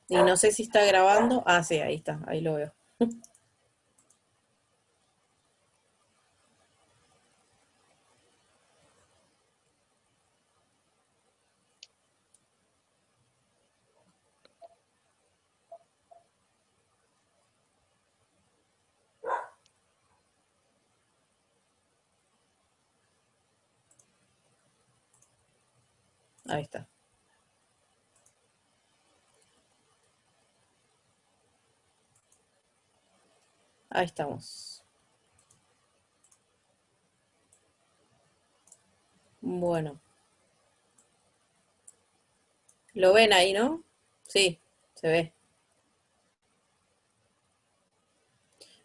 Y no sé si está grabando. Ah, sí, ahí está, ahí lo veo. Ahí está. Ahí estamos. Bueno, ¿lo ven ahí, no? Sí, se ve.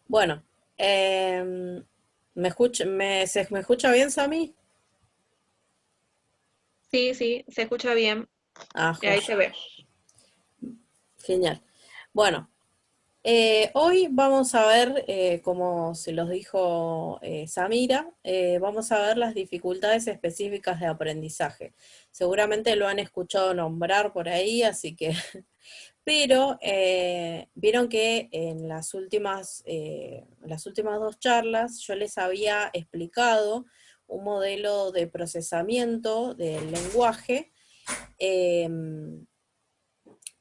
Bueno, ¿me escucha bien, Sami? Sí, sí, se escucha bien. Ah, Ahí joya. se ve. Genial. Bueno, hoy vamos a ver, como se los dijo Samira, vamos a ver las dificultades específicas de aprendizaje. Seguramente lo han escuchado nombrar por ahí, así que pero vieron que en las últimas dos charlas yo les había explicado un modelo de procesamiento del lenguaje, eh,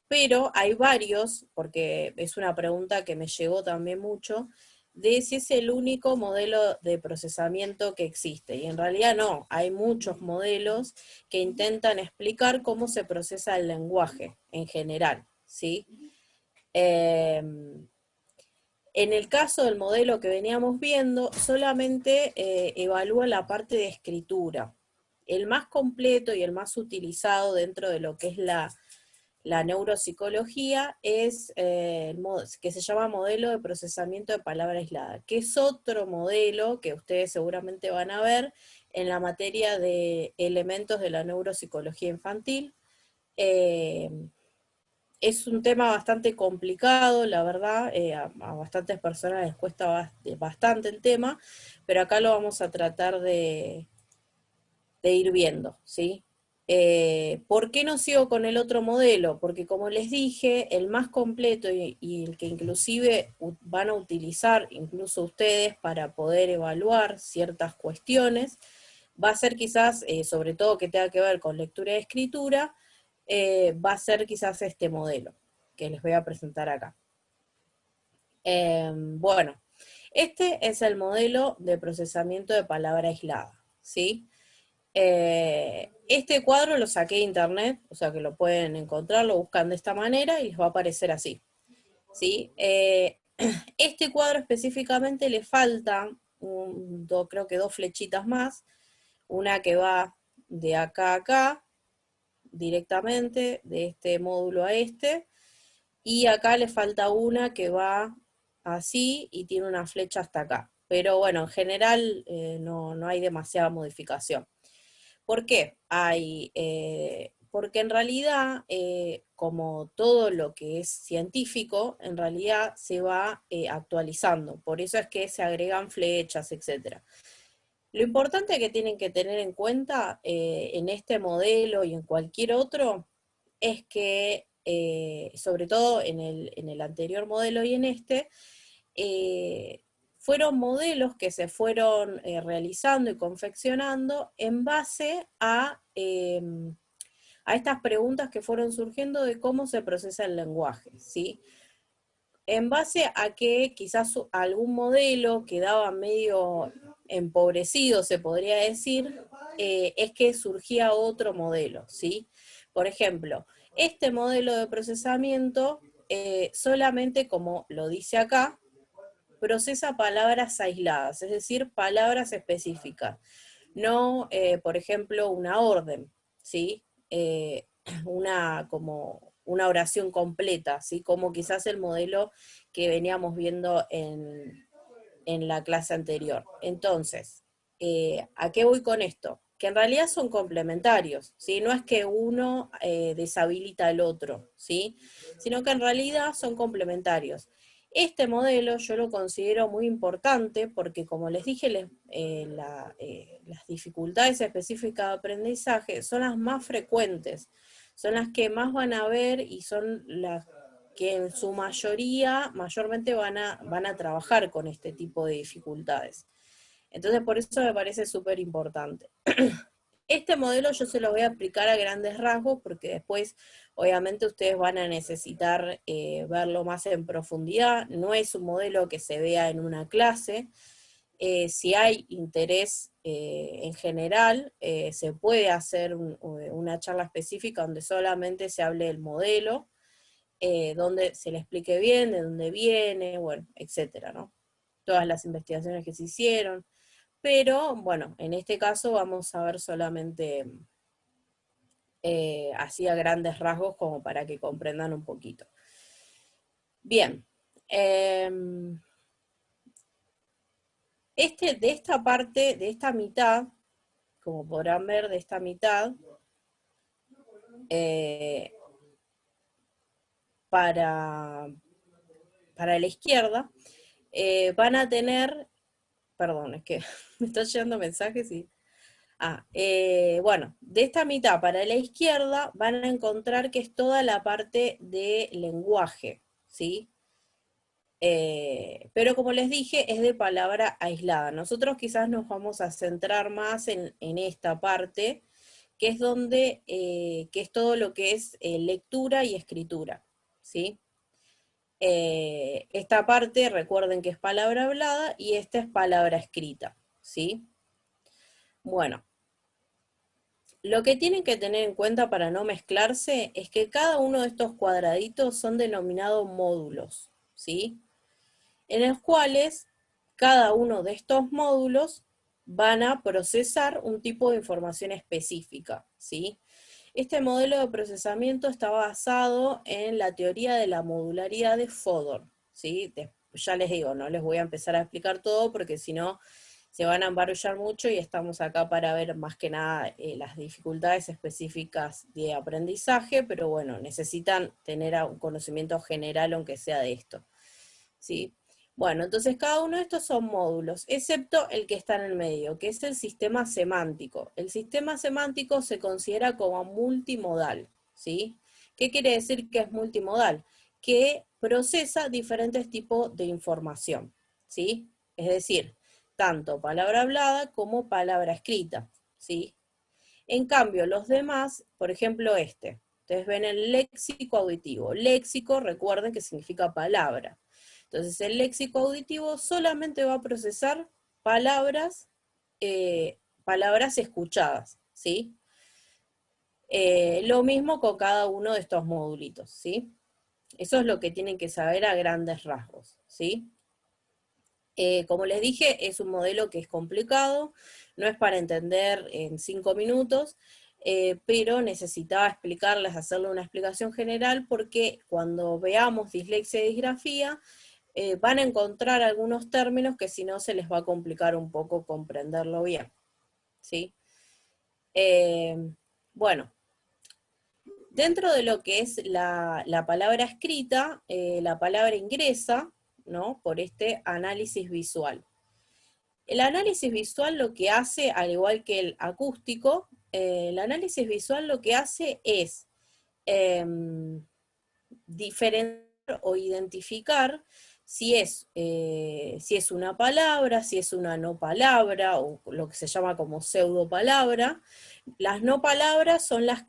pero hay varios, porque es una pregunta que me llegó también mucho, de si es el único modelo de procesamiento que existe. Y en realidad no, hay muchos modelos que intentan explicar cómo se procesa el lenguaje en general, ¿sí? Eh, en el caso del modelo que veníamos viendo, solamente evalúa la parte de escritura. El más completo y el más utilizado dentro de lo que es la neuropsicología es que se llama modelo de procesamiento de palabra aislada, que es otro modelo que ustedes seguramente van a ver en la materia de elementos de la neuropsicología infantil. Eh, es un tema bastante complicado, la verdad, a bastantes personas les cuesta bastante el tema, pero acá lo vamos a tratar de ir viendo, ¿sí? ¿Por qué no sigo con el otro modelo? Porque como les dije, el más completo y el que inclusive van a utilizar incluso ustedes para poder evaluar ciertas cuestiones, va a ser quizás, sobre todo que tenga que ver con lectura y escritura, va a ser quizás este modelo que les voy a presentar acá. Bueno, este es el modelo de procesamiento de palabra aislada, ¿sí? Este cuadro lo saqué de internet, o sea que lo pueden encontrar, lo buscan de esta manera y les va a aparecer así, ¿sí? Este cuadro específicamente le faltan, creo que dos flechitas más, una que va de acá a acá, directamente, de este módulo a este, y acá le falta una que va así y tiene una flecha hasta acá. Pero bueno, en general no hay demasiada modificación. ¿Por qué? Porque en realidad, como todo lo que es científico, en realidad se va actualizando. Por eso es que se agregan flechas, etcétera. Lo importante que tienen que tener en cuenta en este modelo y en cualquier otro es que, sobre todo en el anterior modelo y en este, eh, fueron modelos que se fueron realizando y confeccionando en base a estas preguntas que fueron surgiendo de cómo se procesa el lenguaje, ¿sí? En base a que quizás algún modelo quedaba medio empobrecido, se podría decir, es que surgía otro modelo, ¿sí? Por ejemplo, este modelo de procesamiento solamente, como lo dice acá, procesa palabras aisladas, es decir, palabras específicas, no, por ejemplo, una orden, ¿sí? Como una oración completa, ¿sí? Como quizás el modelo que veníamos viendo en la clase anterior. Entonces, ¿a qué voy con esto? Que en realidad son complementarios, ¿sí? No es que uno deshabilita al otro, ¿sí? Sino que en realidad son complementarios. Este modelo yo lo considero muy importante porque, como les dije, las dificultades específicas de aprendizaje son las más frecuentes, son las que más van a ver y son que en su mayormente van a trabajar con este tipo de dificultades. Entonces por eso me parece súper importante. Este modelo yo se lo voy a explicar a grandes rasgos porque después obviamente ustedes van a necesitar verlo más en profundidad. No es un modelo que se vea en una clase. Si hay interés en general, se puede hacer una charla específica donde solamente se hable del modelo, donde se le explique bien de dónde viene, bueno, etcétera, ¿no? Todas las investigaciones que se hicieron. Pero, bueno, en este caso vamos a ver solamente así a grandes rasgos como para que comprendan un poquito. Bien. De esta parte, de esta mitad, como podrán ver, de esta mitad, para la izquierda, van a tener, perdón, es que me están llegando mensajes y... bueno, de esta mitad para la izquierda van a encontrar que es toda la parte de lenguaje, ¿sí? Pero como les dije, es de palabra aislada. Nosotros quizás nos vamos a centrar más en esta parte, que es donde, que es todo lo que es lectura y escritura, ¿sí? Esta parte, recuerden que es palabra hablada y esta es palabra escrita, ¿sí? Bueno, lo que tienen que tener en cuenta para no mezclarse es que cada uno de estos cuadraditos son denominados módulos, ¿sí? En los cuales cada uno de estos módulos van a procesar un tipo de información específica, ¿sí? Este modelo de procesamiento está basado en la teoría de la modularidad de Fodor, ¿sí? Ya les digo, no les voy a empezar a explicar todo porque si no se van a embarullar mucho y estamos acá para ver más que nada las dificultades específicas de aprendizaje, pero bueno, necesitan tener un conocimiento general aunque sea de esto, ¿sí? Bueno, entonces cada uno de estos son módulos, excepto el que está en el medio, que es el sistema semántico. El sistema semántico se considera como multimodal, ¿sí? ¿Qué quiere decir que es multimodal? Que procesa diferentes tipos de información, ¿sí? Es decir, tanto palabra hablada como palabra escrita, ¿sí? En cambio, los demás, por ejemplo ustedes ven el léxico auditivo. Léxico, recuerden que significa palabra. Entonces el léxico auditivo solamente va a procesar palabras, palabras escuchadas, ¿sí? Lo mismo con cada uno de estos modulitos, ¿sí? Eso es lo que tienen que saber a grandes rasgos, ¿sí? Como les dije, es un modelo que es complicado, no es para entender en 5 minutos, pero necesitaba explicarles, hacerle una explicación general, porque cuando veamos dislexia y disgrafía, van a encontrar algunos términos que si no se les va a complicar un poco comprenderlo bien, ¿sí? Bueno, dentro de lo que es la palabra escrita, la palabra ingresa, ¿no? Por este análisis visual. El análisis visual lo que hace, al igual que el acústico, el análisis visual lo que hace es diferenciar o identificar si es una palabra, si es una no palabra, o lo que se llama como pseudo palabra. Las no palabras son las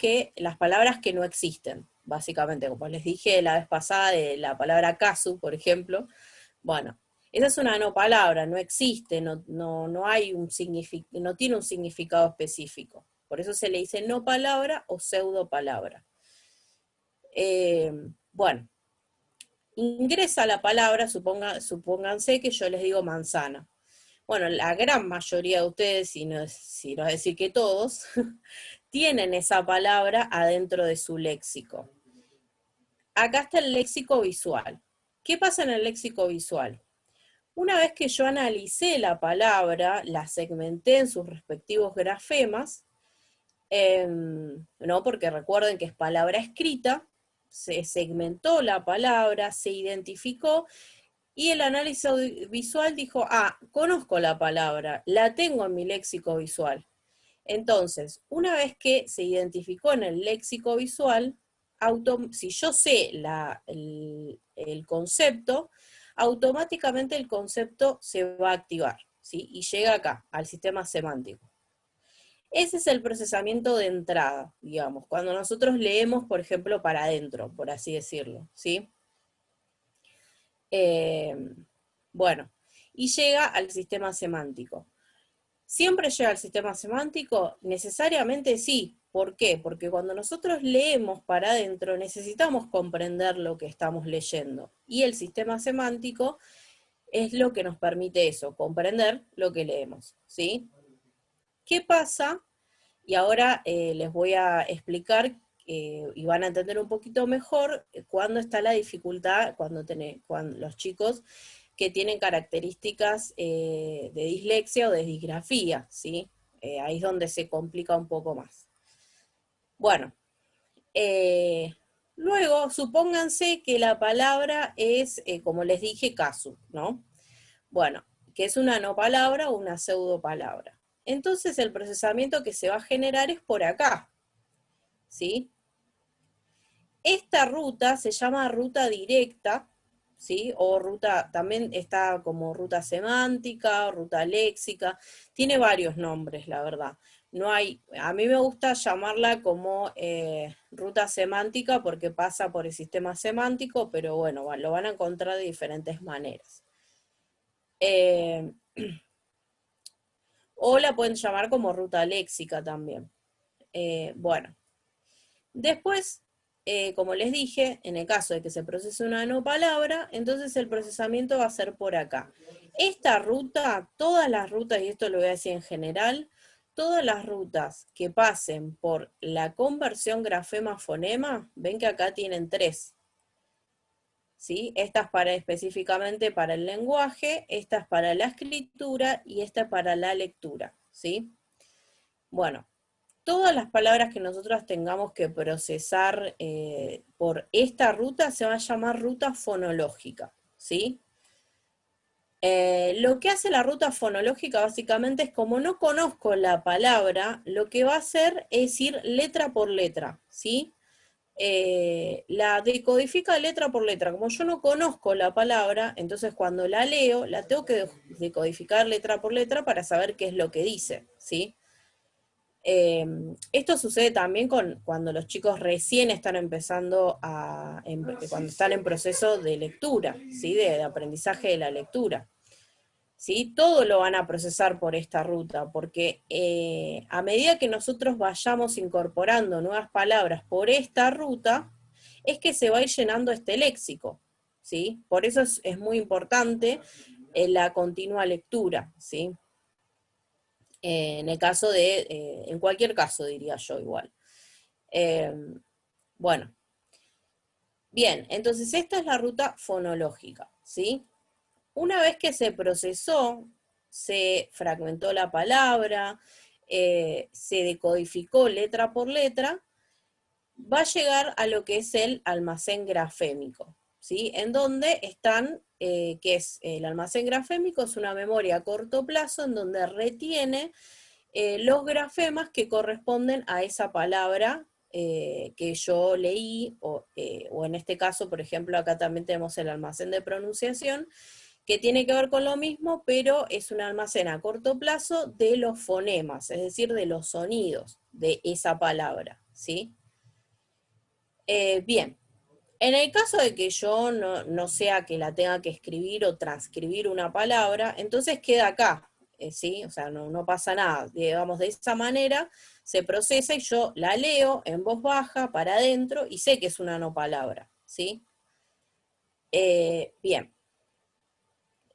palabras que no existen, básicamente, como les dije la vez pasada de la palabra casu, por ejemplo. Bueno, esa es una no palabra, no existe, no hay no tiene un significado específico. Por eso se le dice no palabra o pseudo palabra. Bueno, ingresa la palabra, supónganse que yo les digo manzana. Bueno, la gran mayoría de ustedes, si no es decir que todos, tienen esa palabra adentro de su léxico. Acá está el léxico visual. ¿Qué pasa en el léxico visual? Una vez que yo analicé la palabra, la segmenté en sus respectivos grafemas, ¿no? Porque recuerden que es palabra escrita, se segmentó la palabra, se identificó, y el análisis visual dijo, conozco la palabra, la tengo en mi léxico visual. Entonces, una vez que se identificó en el léxico visual, si yo sé el concepto, automáticamente el concepto se va a activar, ¿sí? Y llega acá, al sistema semántico. Ese es el procesamiento de entrada, digamos, cuando nosotros leemos, por ejemplo, para adentro, por así decirlo, ¿sí? Bueno, y llega al sistema semántico. ¿Siempre llega al sistema semántico? Necesariamente sí. ¿Por qué? Porque cuando nosotros leemos para adentro necesitamos comprender lo que estamos leyendo. Y el sistema semántico es lo que nos permite eso, comprender lo que leemos, ¿sí? ¿Qué pasa? Y ahora les voy a explicar y van a entender un poquito mejor cuándo está la dificultad, cuando los chicos que tienen características de dislexia o de disgrafía, ¿sí? Ahí es donde se complica un poco más. Bueno, luego supónganse que la palabra es, como les dije, casu, ¿no? Bueno, que es una no palabra o una pseudo palabra. Entonces el procesamiento que se va a generar es por acá, ¿sí? Esta ruta se llama ruta directa, ¿sí? O ruta, también está como ruta semántica, ruta léxica, tiene varios nombres, la verdad. No hay, a mí me gusta llamarla como ruta semántica porque pasa por el sistema semántico, pero bueno, lo van a encontrar de diferentes maneras. O la pueden llamar como ruta léxica también. Bueno, después, como les dije, en el caso de que se procese una no palabra, entonces el procesamiento va a ser por acá. Esta ruta, todas las rutas, y esto lo voy a decir en general, todas las rutas que pasen por la conversión grafema-fonema, ven que acá tienen 3. ¿Sí? Esta es específicamente para el lenguaje, esta es para la escritura y esta es para la lectura, ¿sí? Bueno, todas las palabras que nosotros tengamos que procesar por esta ruta se va a llamar ruta fonológica, ¿sí? Lo que hace la ruta fonológica básicamente es, como no conozco la palabra, lo que va a hacer es ir letra por letra, ¿sí? La decodifica letra por letra. Como yo no conozco la palabra, entonces cuando la leo, la tengo que decodificar letra por letra para saber qué es lo que dice, ¿sí? Esto sucede también cuando los chicos recién están empezando cuando están en proceso de lectura, ¿sí? De aprendizaje de la lectura. ¿Sí? Todo lo van a procesar por esta ruta, porque a medida que nosotros vayamos incorporando nuevas palabras por esta ruta, es que se va a ir llenando este léxico, ¿sí? Por eso es muy importante la continua lectura, ¿sí? En el caso en cualquier caso diría yo igual. Bueno, bien, entonces esta es la ruta fonológica, ¿sí? Una vez que se procesó, se fragmentó la palabra, se decodificó letra por letra, va a llegar a lo que es el almacén grafémico, ¿sí? En donde están, que es el almacén grafémico, es una memoria a corto plazo en donde retiene los grafemas que corresponden a esa palabra que yo leí, o en este caso, por ejemplo, acá también tenemos el almacén de pronunciación, que tiene que ver con lo mismo, pero es un almacén a corto plazo de los fonemas, es decir, de los sonidos de esa palabra, ¿sí? Bien, en el caso de que yo no sea que la tenga que escribir o transcribir una palabra, entonces queda acá, ¿sí? O sea, no pasa nada. Digamos, de esa manera se procesa y yo la leo en voz baja para adentro y sé que es una no palabra, ¿sí? Bien.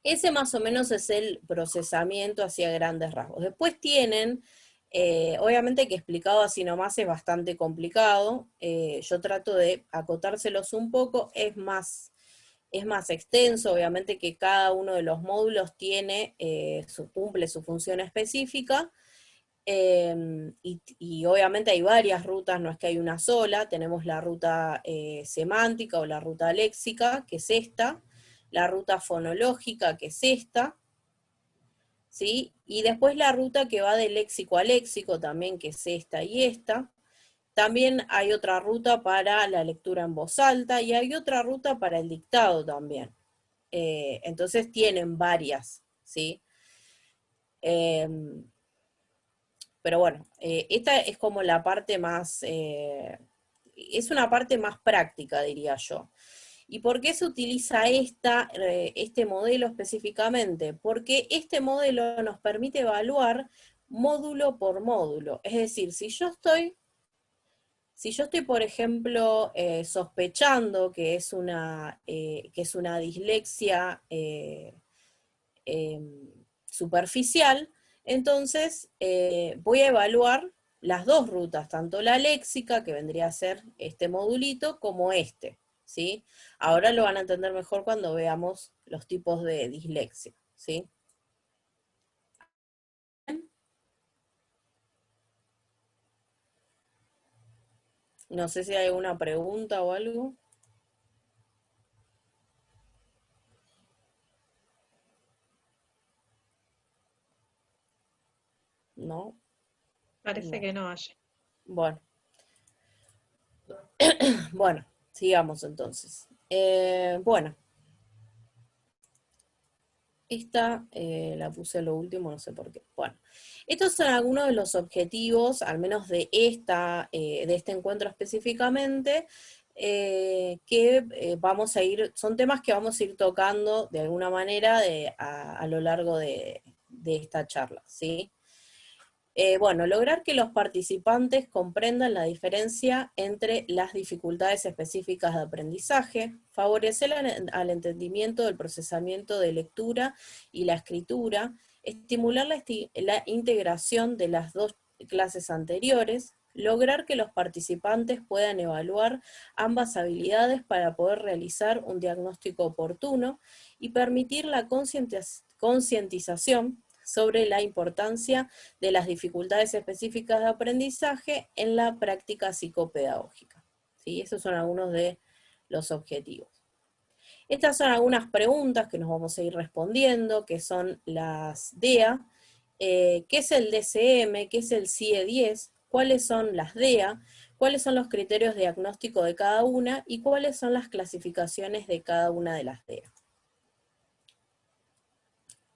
Ese más o menos es el procesamiento hacia grandes rasgos. Después tienen, obviamente que explicado así nomás es bastante complicado, yo trato de acotárselos un poco, es más extenso, obviamente que cada uno de los módulos tiene, cumple su función específica, y obviamente hay varias rutas, no es que hay una sola, tenemos la ruta semántica o la ruta léxica, que es esta, la ruta fonológica, que es esta, ¿sí? Y después la ruta que va de léxico a léxico también, que es esta y esta. También hay otra ruta para la lectura en voz alta y hay otra ruta para el dictado también. Entonces tienen varias, ¿sí? Pero bueno, esta es como la parte más, es una parte más práctica, diría yo. ¿Y por qué se utiliza este modelo específicamente? Porque este modelo nos permite evaluar módulo por módulo. Es decir, si yo estoy, por ejemplo, sospechando que es una dislexia superficial, entonces voy a evaluar las dos rutas, tanto la léxica, que vendría a ser este modulito, como este, ¿sí? Ahora lo van a entender mejor cuando veamos los tipos de dislexia, ¿sí? No sé si hay alguna pregunta o algo. No, Parece no. que no haya. Bueno, bueno, sigamos entonces. Bueno, esta la puse a lo último, no sé por qué. Bueno, estos son algunos de los objetivos, al menos de este encuentro específicamente, que vamos a ir, son temas que vamos a ir tocando de alguna manera a lo largo de esta charla, ¿sí? Bueno, lograr que los participantes comprendan la diferencia entre las dificultades específicas de aprendizaje, favorecer al entendimiento del procesamiento de lectura y la escritura, estimular la integración de las dos clases anteriores, lograr que los participantes puedan evaluar ambas habilidades para poder realizar un diagnóstico oportuno y permitir la concientización sobre la importancia de las dificultades específicas de aprendizaje en la práctica psicopedagógica. ¿Sí? Esos son algunos de los objetivos. Estas son algunas preguntas que nos vamos a ir respondiendo, que son las DEA. ¿Qué es el DCM? ¿Qué es el CIE-10? ¿Cuáles son las DEA? ¿Cuáles son los criterios de diagnóstico de cada una? ¿Y cuáles son las clasificaciones de cada una de las DEA?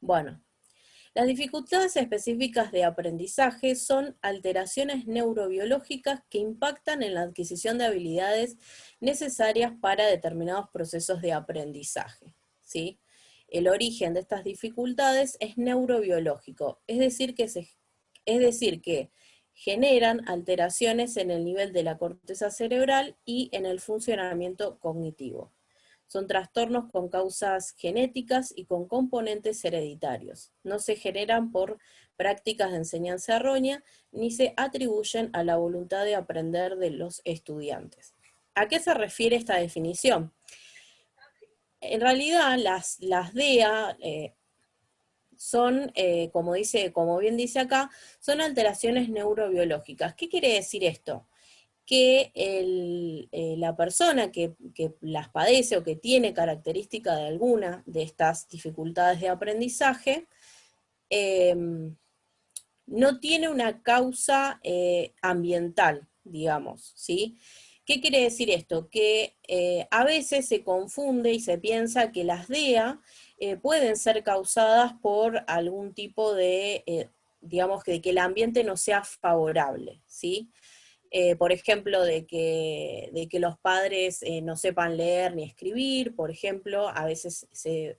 Bueno, las dificultades específicas de aprendizaje son alteraciones neurobiológicas que impactan en la adquisición de habilidades necesarias para determinados procesos de aprendizaje, ¿sí? El origen de estas dificultades es neurobiológico, es decir que generan alteraciones en el nivel de la corteza cerebral y en el funcionamiento cognitivo. Son trastornos con causas genéticas y con componentes hereditarios. No se generan por prácticas de enseñanza errónea ni se atribuyen a la voluntad de aprender de los estudiantes. ¿A qué se refiere esta definición? En realidad, las DEA son, como bien dice acá, son alteraciones neurobiológicas. ¿Qué quiere decir esto? Que la persona que las padece o que tiene característica de alguna de estas dificultades de aprendizaje, eh, no tiene una causa ambiental, digamos, ¿sí? ¿Qué quiere decir esto? Que a veces se confunde y se piensa que las DEA pueden ser causadas por algún tipo de, digamos, que el ambiente no sea favorable, ¿sí? Por ejemplo, de que los padres no sepan leer ni escribir, por ejemplo,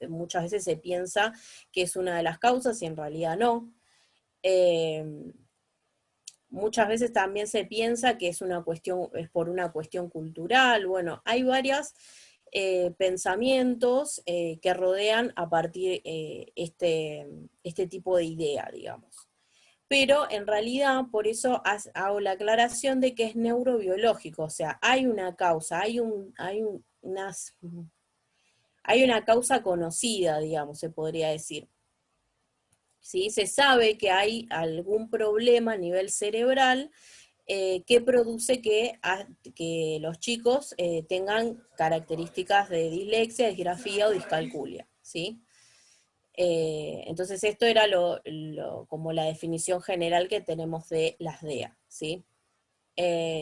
muchas veces se piensa que es una de las causas y en realidad no. Eh, Muchas veces también se piensa que es por una cuestión cultural. Bueno, hay varios pensamientos que rodean a partir este tipo de idea, digamos. Pero en realidad, por eso hago la aclaración de que es neurobiológico, o sea, hay una causa, hay una causa conocida, digamos, se podría decir. ¿Sí? Se sabe que hay algún problema a nivel cerebral que produce que los chicos tengan características de dislexia, disgrafía o discalculia, ¿sí? Entonces esto era como la definición general que tenemos de las DEA, ¿sí?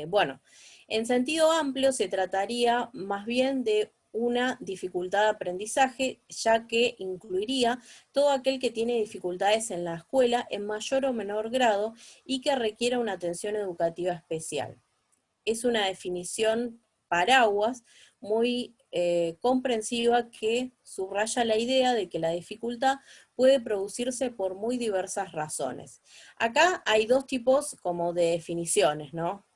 Bueno, en sentido amplio se trataría más bien de una dificultad de aprendizaje, ya que incluiría todo aquel que tiene dificultades en la escuela en mayor o menor grado y que requiera una atención educativa especial. Es una definición paraguas muy comprensiva que subraya la idea de que la dificultad puede producirse por muy diversas razones. Acá hay dos tipos como de definiciones, ¿no?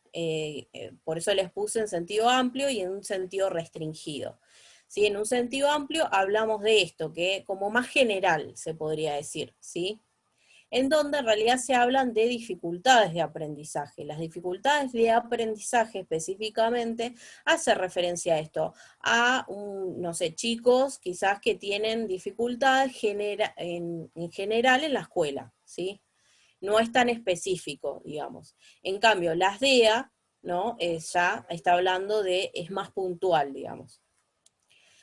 Por eso les puse en sentido amplio y en un sentido restringido. ¿Sí? En un sentido amplio hablamos de esto, que como más general se podría decir, ¿sí? En donde en realidad se hablan de dificultades de aprendizaje. Las dificultades de aprendizaje específicamente hace referencia a esto, a, no sé, chicos quizás que tienen dificultades en general en la escuela, ¿sí? No es tan específico, digamos. En cambio, las DEA, ¿no? Ya está hablando de, es más puntual, digamos.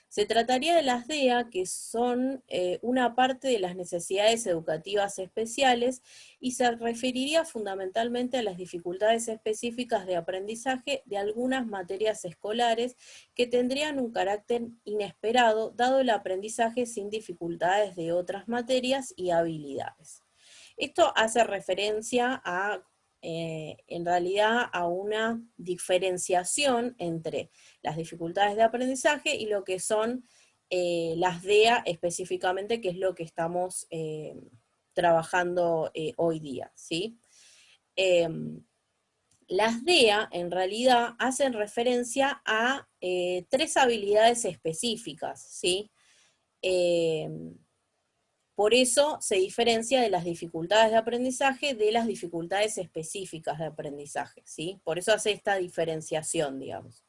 Se trataría de las DEA, que son una parte de las necesidades educativas especiales y se referiría fundamentalmente a las dificultades específicas de aprendizaje de algunas materias escolares que tendrían un carácter inesperado dado el aprendizaje sin dificultades de otras materias y habilidades. Esto hace referencia a, en realidad, a una diferenciación entre las dificultades de aprendizaje y lo que son las DEA específicamente, que es lo que estamos trabajando hoy día, ¿sí? Las DEA en realidad hacen referencia a tres habilidades específicas, ¿sí? Por eso se diferencia de las dificultades de aprendizaje de las dificultades específicas de aprendizaje, ¿sí? Por eso hace esta diferenciación, digamos.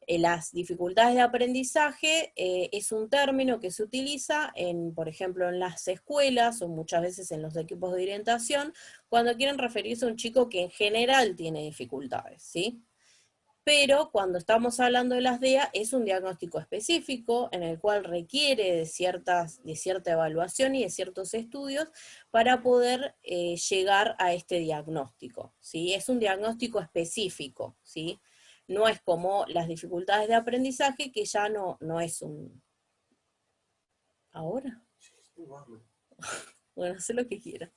Las dificultades de aprendizaje es un término que se utiliza, por ejemplo, en las escuelas o muchas veces en los equipos de orientación, cuando quieren referirse a un chico que en general tiene dificultades, ¿sí? Pero cuando estamos hablando de las DEA es un diagnóstico específico en el cual requiere de cierta evaluación y de ciertos estudios para poder llegar a este diagnóstico, ¿sí? Es un diagnóstico específico, ¿sí? No es como las dificultades de aprendizaje, que ya no es un... ¿Ahora? Bueno, sé lo que quiera.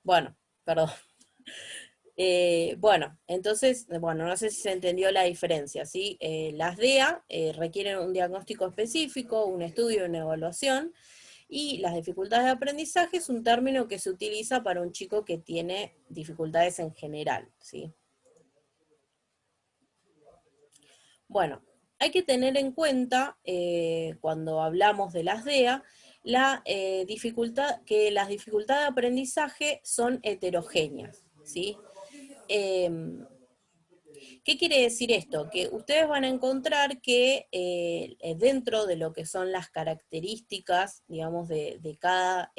Bueno, perdón. Bueno, entonces, bueno, no sé si se entendió la diferencia, ¿sí? Las DEA requieren un diagnóstico específico, un estudio, una evaluación, y las dificultades de aprendizaje es un término que se utiliza para un chico que tiene dificultades en general, ¿sí? Bueno, hay que tener en cuenta, cuando hablamos de las DEA, que las dificultades de aprendizaje son heterogéneas, ¿sí? Em, ¿Qué quiere decir esto? Que ustedes van a encontrar que dentro de lo que son las características, digamos, de cada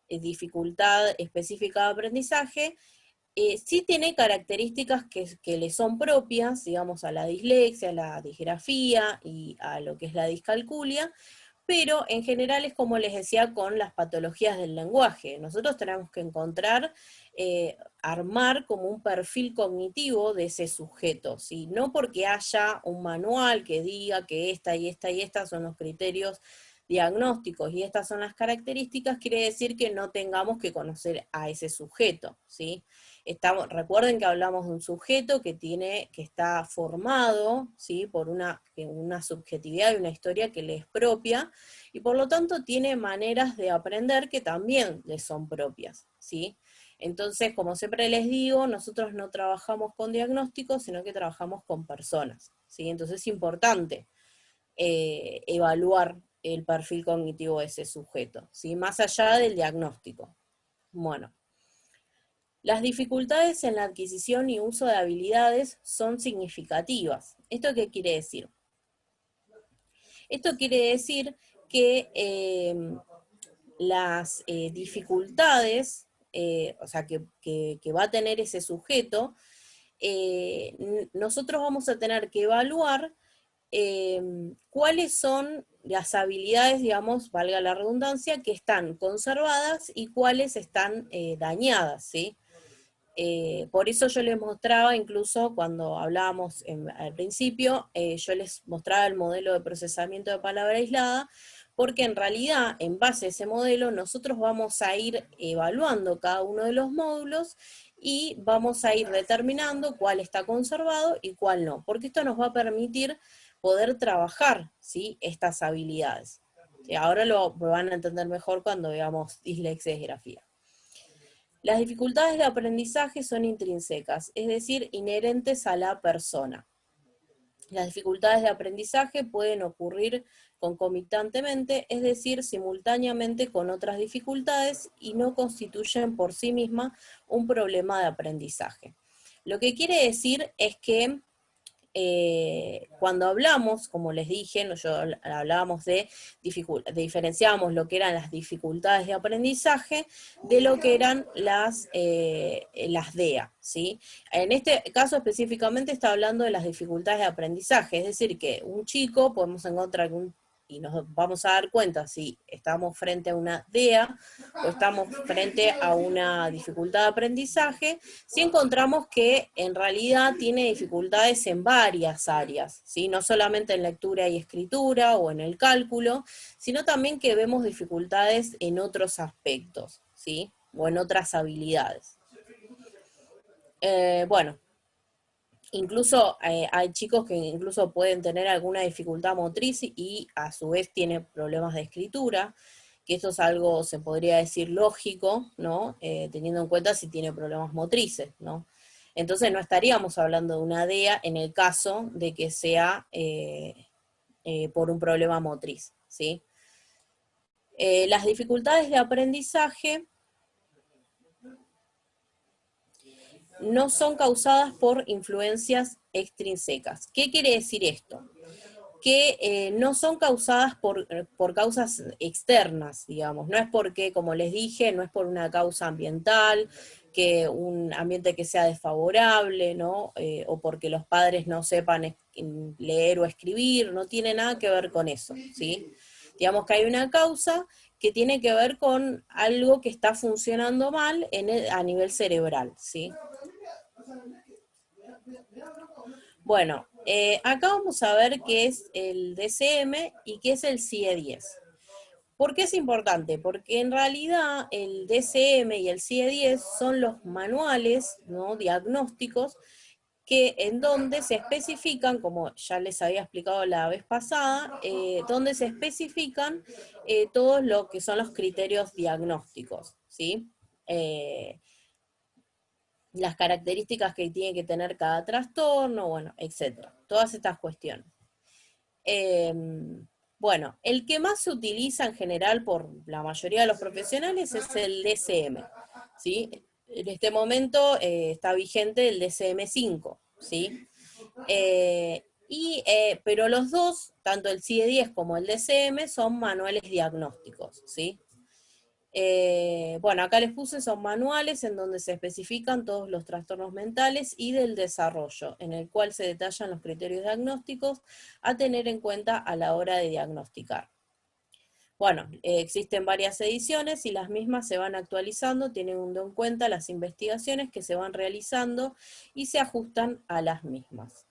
dificultad específica de aprendizaje, sí tiene características que le son propias, digamos, a la dislexia, a la disgrafía y a lo que es la discalculia, pero en general es como les decía con las patologías del lenguaje. Nosotros tenemos que encontrar, armar como un perfil cognitivo de ese sujeto, ¿sí? No porque haya un manual que diga que esta y esta y esta son los criterios diagnósticos y estas son las características, quiere decir que no tengamos que conocer a ese sujeto, ¿sí? Recuerden que hablamos de un sujeto que está formado, ¿sí? Por una subjetividad y una historia que le es propia, y por lo tanto tiene maneras de aprender que también le son propias, ¿sí? Entonces, como siempre les digo, nosotros no trabajamos con diagnósticos, sino que trabajamos con personas, ¿sí? Entonces es importante evaluar el perfil cognitivo de ese sujeto, ¿sí? Más allá del diagnóstico. Bueno. Las dificultades en la adquisición y uso de habilidades son significativas. ¿Esto qué quiere decir? Esto quiere decir que las dificultades, o sea, que va a tener ese sujeto, nosotros vamos a tener que evaluar cuáles son las habilidades, digamos, valga la redundancia, que están conservadas y cuáles están dañadas, ¿sí? Por eso yo les mostraba, incluso cuando hablábamos al principio, yo les mostraba el modelo de procesamiento de palabra aislada, porque en realidad, en base a ese modelo, nosotros vamos a ir evaluando cada uno de los módulos y vamos a ir determinando cuál está conservado y cuál no, porque esto nos va a permitir poder trabajar, ¿sí?, estas habilidades. Ahora lo van a entender mejor cuando veamos dislexia y grafía. Las dificultades de aprendizaje son intrínsecas, es decir, inherentes a la persona. Las dificultades de aprendizaje pueden ocurrir concomitantemente, es decir, simultáneamente con otras dificultades, y no constituyen por sí mismas un problema de aprendizaje. Lo que quiere decir es que cuando hablamos, como les dije, hablábamos diferenciábamos lo que eran las dificultades de aprendizaje de lo que eran las DEA, ¿sí? En este caso específicamente está hablando de las dificultades de aprendizaje, es decir, que un chico podemos encontrar y nos vamos a dar cuenta si estamos frente a una DEA o estamos frente a una dificultad de aprendizaje, si encontramos que en realidad tiene dificultades en varias áreas, ¿sí? No solamente en lectura y escritura o en el cálculo, sino también que vemos dificultades en otros aspectos, ¿sí?, o en otras habilidades. Bueno, incluso hay chicos que incluso pueden tener alguna dificultad motriz y a su vez tienen problemas de escritura, que esto es algo, se podría decir, lógico, ¿no? Teniendo en cuenta si tiene problemas motrices, ¿no? Entonces no estaríamos hablando de una DEA en el caso de que sea por un problema motriz, ¿sí? Las dificultades de aprendizaje no son causadas por influencias extrínsecas. ¿Qué quiere decir esto? Que no son causadas por causas externas, digamos. No es porque, como les dije, no es por una causa ambiental, que un ambiente que sea desfavorable, ¿no? O porque los padres no sepan leer o escribir, no tiene nada que ver con eso, ¿sí? Digamos que hay una causa que tiene que ver con algo que está funcionando mal a nivel cerebral, ¿sí? Bueno, acá vamos a ver qué es el DCM y qué es el CIE-10. ¿Por qué es importante? Porque en realidad el DCM y el CIE-10 son los manuales, ¿no?, diagnósticos en donde se especifican, como ya les había explicado la vez pasada, donde se especifican todo lo que son los criterios diagnósticos, ¿sí? Las características que tiene que tener cada trastorno, bueno, etcétera. Todas estas cuestiones. Bueno, el que más se utiliza en general por la mayoría de los profesionales es el DCM, ¿sí? En este momento está vigente el DCM-5, ¿sí? Pero los dos, tanto el CIE-10 como el DCM, son manuales diagnósticos, ¿sí? Bueno, acá les puse, son manuales en donde se especifican todos los trastornos mentales y del desarrollo, en el cual se detallan los criterios diagnósticos a tener en cuenta a la hora de diagnosticar. Bueno, existen varias ediciones y las mismas se van actualizando, teniendo en cuenta las investigaciones que se van realizando y se ajustan a las mismas.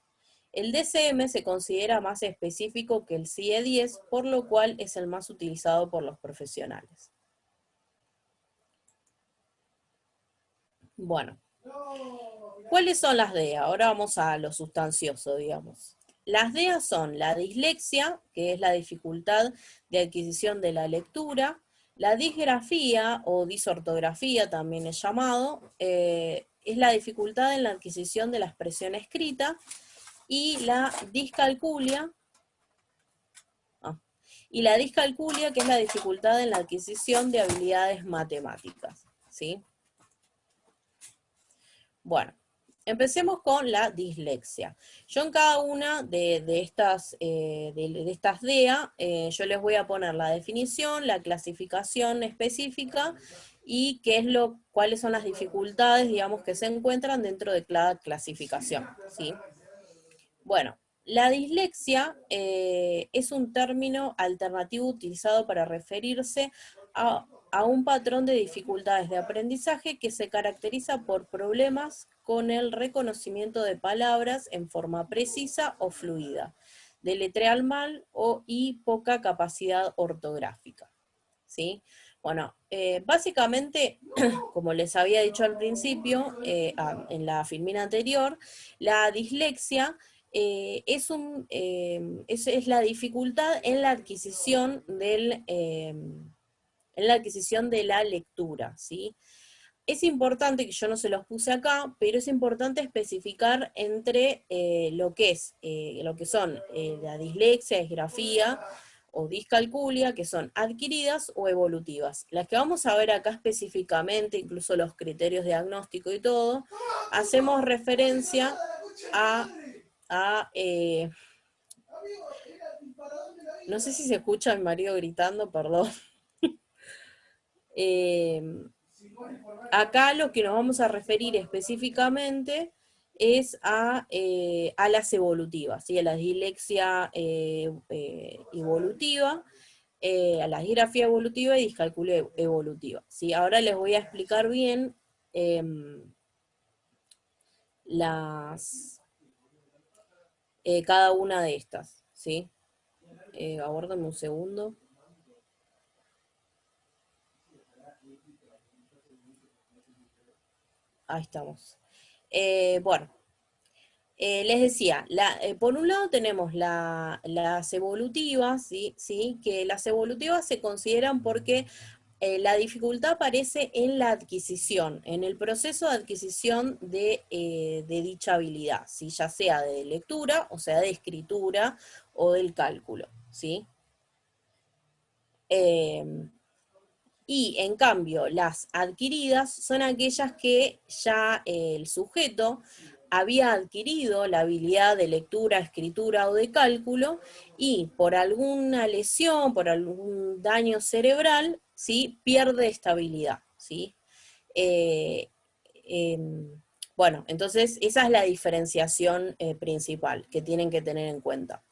El DCM se considera más específico que el CIE-10, por lo cual es el más utilizado por los profesionales. Bueno, ¿cuáles son las DEA? Ahora vamos a lo sustancioso, digamos. Las DEA son la dislexia, que es la dificultad de adquisición de la lectura, la disgrafía o disortografía también es llamado, es la dificultad en la adquisición de la expresión escrita, y la discalculia, que es la dificultad en la adquisición de habilidades matemáticas, ¿sí? Bueno, empecemos con la dislexia. Yo en cada una de estas DEA, yo les voy a poner la definición, la clasificación específica y cuáles son las dificultades, digamos, que se encuentran dentro de cada clasificación, ¿sí? Bueno, la dislexia es un término alternativo utilizado para referirse a a un patrón de dificultades de aprendizaje que se caracteriza por problemas con el reconocimiento de palabras en forma precisa o fluida, deletrear mal y poca capacidad ortográfica. ¿Sí? Bueno, básicamente, como les había dicho al principio, en la filmina anterior, la dislexia es la dificultad en la adquisición de la lectura, ¿sí? Es importante, que yo no se los puse acá, pero es importante especificar entre lo que son la dislexia, disgrafía o discalculia, que son adquiridas o evolutivas. Las que vamos a ver acá específicamente, incluso los criterios diagnósticos y todo, hacemos referencia a no sé si se escucha a mi marido gritando, perdón. Eh, Acá lo que nos vamos a referir específicamente es a las evolutivas, ¿sí? A la dislexia evolutiva, a la disgrafía evolutiva y discalculia evolutiva, ¿sí? Ahora les voy a explicar bien eh, cada una de estas, ¿sí? Aguárdame un segundo. Ahí estamos. Bueno, les decía, por un lado tenemos las evolutivas, ¿sí? ¿Sí? Que las evolutivas se consideran porque la dificultad aparece en la adquisición, en el proceso de adquisición de dicha habilidad, ¿sí? Ya sea de lectura, o sea, de escritura o del cálculo, ¿sí? Y en cambio, las adquiridas son aquellas que ya el sujeto había adquirido la habilidad de lectura, escritura o de cálculo y por alguna lesión, por algún daño cerebral, ¿sí? Pierde esta habilidad, ¿sí? Eh, eh, bueno, entonces esa es la diferenciación principal que tienen que tener en cuenta.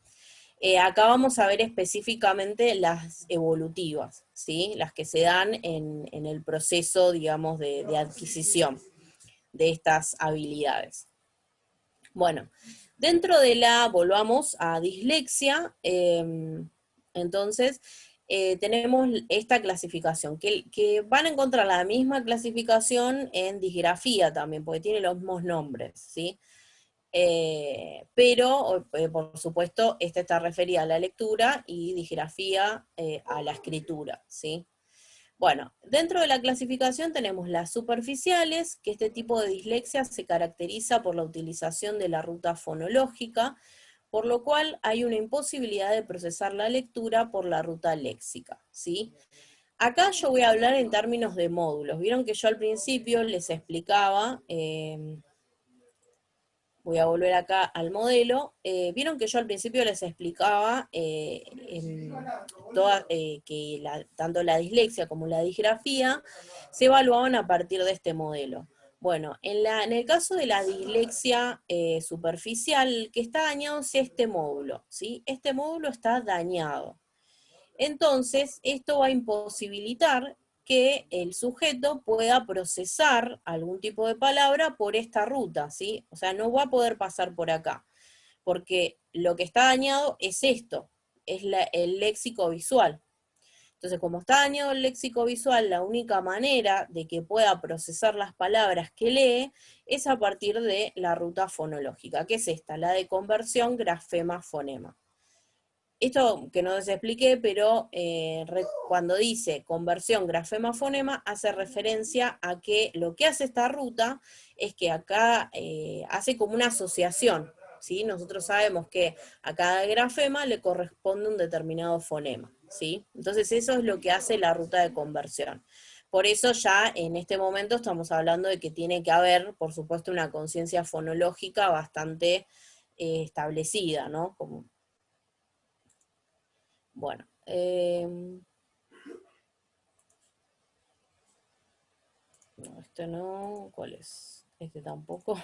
Acá vamos a ver específicamente las evolutivas, ¿sí? Las que se dan en el proceso, digamos, de adquisición de estas habilidades. Bueno, dentro de volvamos a dislexia, entonces tenemos esta clasificación, que van a encontrar la misma clasificación en disgrafía también, porque tiene los mismos nombres, ¿sí? Pero, por supuesto, esta está referida a la lectura y disgrafía a la escritura, ¿sí? Bueno, dentro de la clasificación tenemos las superficiales, que este tipo de dislexia se caracteriza por la utilización de la ruta fonológica, por lo cual hay una imposibilidad de procesar la lectura por la ruta léxica, ¿sí? Acá yo voy a hablar en términos de módulos. Vieron que yo al principio les explicaba... voy a volver acá al modelo. Vieron que yo al principio les explicaba que tanto la dislexia como la disgrafía se evaluaban a partir de este modelo. Bueno, en el caso de la dislexia superficial, el que está dañado es este módulo, ¿sí? Este módulo está dañado. Entonces, esto va a imposibilitar que el sujeto pueda procesar algún tipo de palabra por esta ruta, ¿sí? O sea, no va a poder pasar por acá, porque lo que está dañado es esto, es el léxico visual. Entonces, como está dañado el léxico visual, la única manera de que pueda procesar las palabras que lee es a partir de la ruta fonológica, que es esta, la de conversión grafema-fonema. Esto que no les expliqué, pero cuando dice conversión grafema-fonema, hace referencia a que lo que hace esta ruta es que acá hace como una asociación, ¿sí? Nosotros sabemos que a cada grafema le corresponde un determinado fonema, ¿sí? Entonces eso es lo que hace la ruta de conversión. Por eso ya en este momento estamos hablando de que tiene que haber, por supuesto, una conciencia fonológica bastante establecida, ¿no? Bueno, no, este no, ¿cuál es? Este tampoco.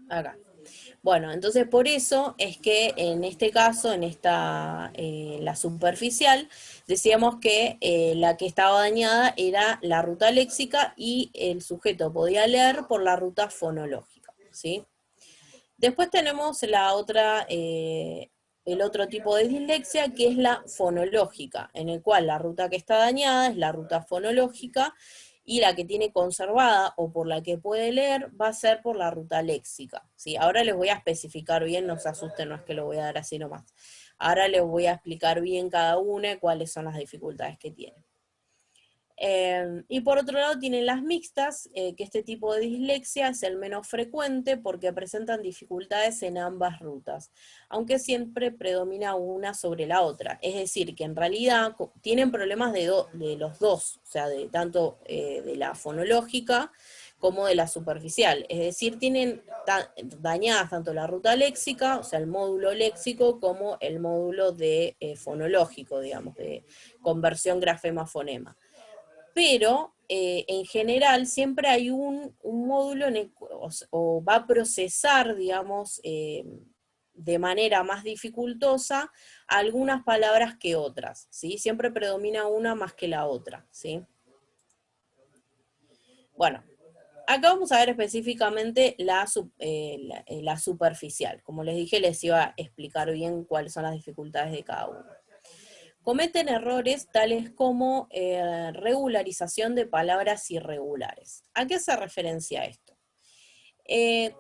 Acá. Bueno, entonces por eso es que en este caso, en la superficial, decíamos que la que estaba dañada era la ruta léxica y el sujeto podía leer por la ruta fonológica, ¿sí? Después tenemos el otro tipo de dislexia, que es la fonológica, en el cual la ruta que está dañada es la ruta fonológica y la que tiene conservada o por la que puede leer va a ser por la ruta léxica. ¿Sí? Ahora les voy a especificar bien, no se asusten, no es que lo voy a dar así nomás. Ahora les voy a explicar bien cada una y cuáles son las dificultades que tiene. Y por otro lado tienen las mixtas, que este tipo de dislexia es el menos frecuente porque presentan dificultades en ambas rutas, aunque siempre predomina una sobre la otra. Es decir, que en realidad tienen problemas de los dos, o sea, de tanto de la fonológica como de la superficial. Es decir, tienen dañadas tanto la ruta léxica, o sea, el módulo léxico, como el módulo de fonológico, digamos, de conversión grafema-fonema, pero en general siempre hay un módulo o va a procesar, digamos, de manera más dificultosa algunas palabras que otras, ¿sí? Siempre predomina una más que la otra, ¿sí? Bueno, acá vamos a ver específicamente la superficial. Como les dije, les iba a explicar bien cuáles son las dificultades de cada uno. Cometen errores tales como regularización de palabras irregulares. ¿A qué hace referencia esto?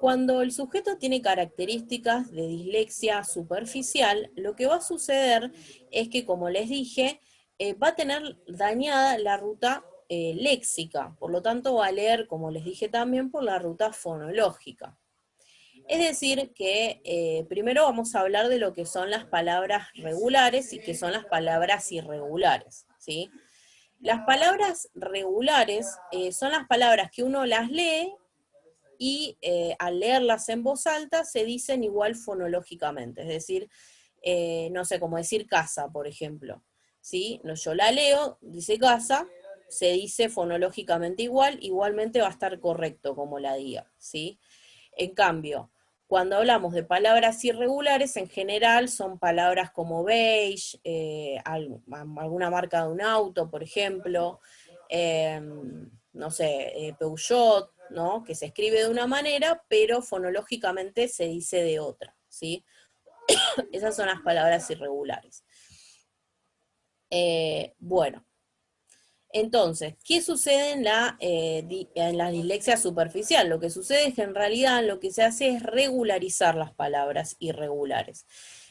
Cuando el sujeto tiene características de dislexia superficial, lo que va a suceder es que, como les dije, va a tener dañada la ruta léxica, por lo tanto va a leer, como les dije también, por la ruta fonológica. Es decir, que primero vamos a hablar de lo que son las palabras regulares y qué son las palabras irregulares, ¿sí? Las palabras regulares son las palabras que uno las lee y al leerlas en voz alta se dicen igual fonológicamente, es decir, no sé, como decir casa, por ejemplo, ¿sí? No, yo la leo, dice casa, se dice fonológicamente igual, igualmente va a estar correcto como la diga, ¿sí? En cambio, cuando hablamos de palabras irregulares, en general son palabras como beige, alguna marca de un auto, por ejemplo, eh, no sé, Peugeot, ¿no? Que se escribe de una manera, pero fonológicamente se dice de otra, ¿sí? Esas son las palabras irregulares. Bueno, entonces, ¿qué sucede en la dislexia superficial? Lo que sucede es que en realidad lo que se hace es regularizar las palabras irregulares.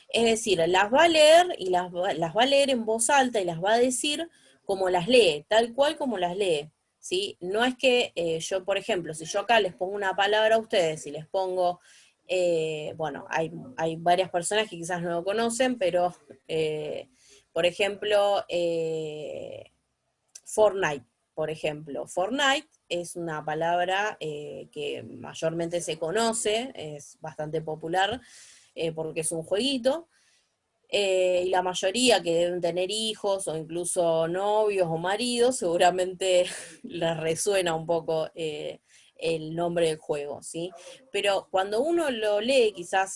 Es decir, las va a leer y las va a leer en voz alta y las va a decir como las lee, tal cual como las lee. ¿Sí? No es que yo, por ejemplo, si yo acá les pongo una palabra a ustedes y les pongo, bueno, hay varias personas que quizás no lo conocen, pero, por ejemplo, Fortnite, por ejemplo. Fortnite es una palabra que mayormente se conoce, es bastante popular porque es un jueguito, y la mayoría que deben tener hijos o incluso novios o maridos, seguramente les resuena un poco el nombre del juego, ¿sí? Pero cuando uno lo lee, quizás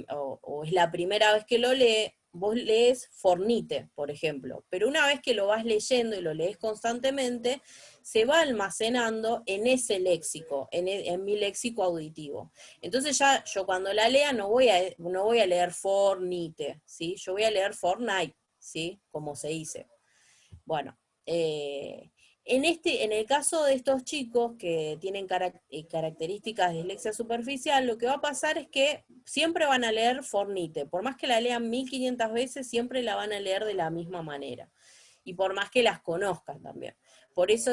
o es la primera vez que lo lee, vos lees Fornite, por ejemplo, pero una vez que lo vas leyendo y lo lees constantemente, se va almacenando en ese léxico, en mi léxico auditivo. Entonces ya yo cuando la lea no voy a leer Fornite, ¿sí? Yo voy a leer Fortnite, ¿sí? Como se dice. Bueno, en el caso de estos chicos que tienen características de dislexia superficial, lo que va a pasar es que siempre van a leer Fornite. Por más que la lean 1500 veces, siempre la van a leer de la misma manera. Y por más que las conozcan también. Por eso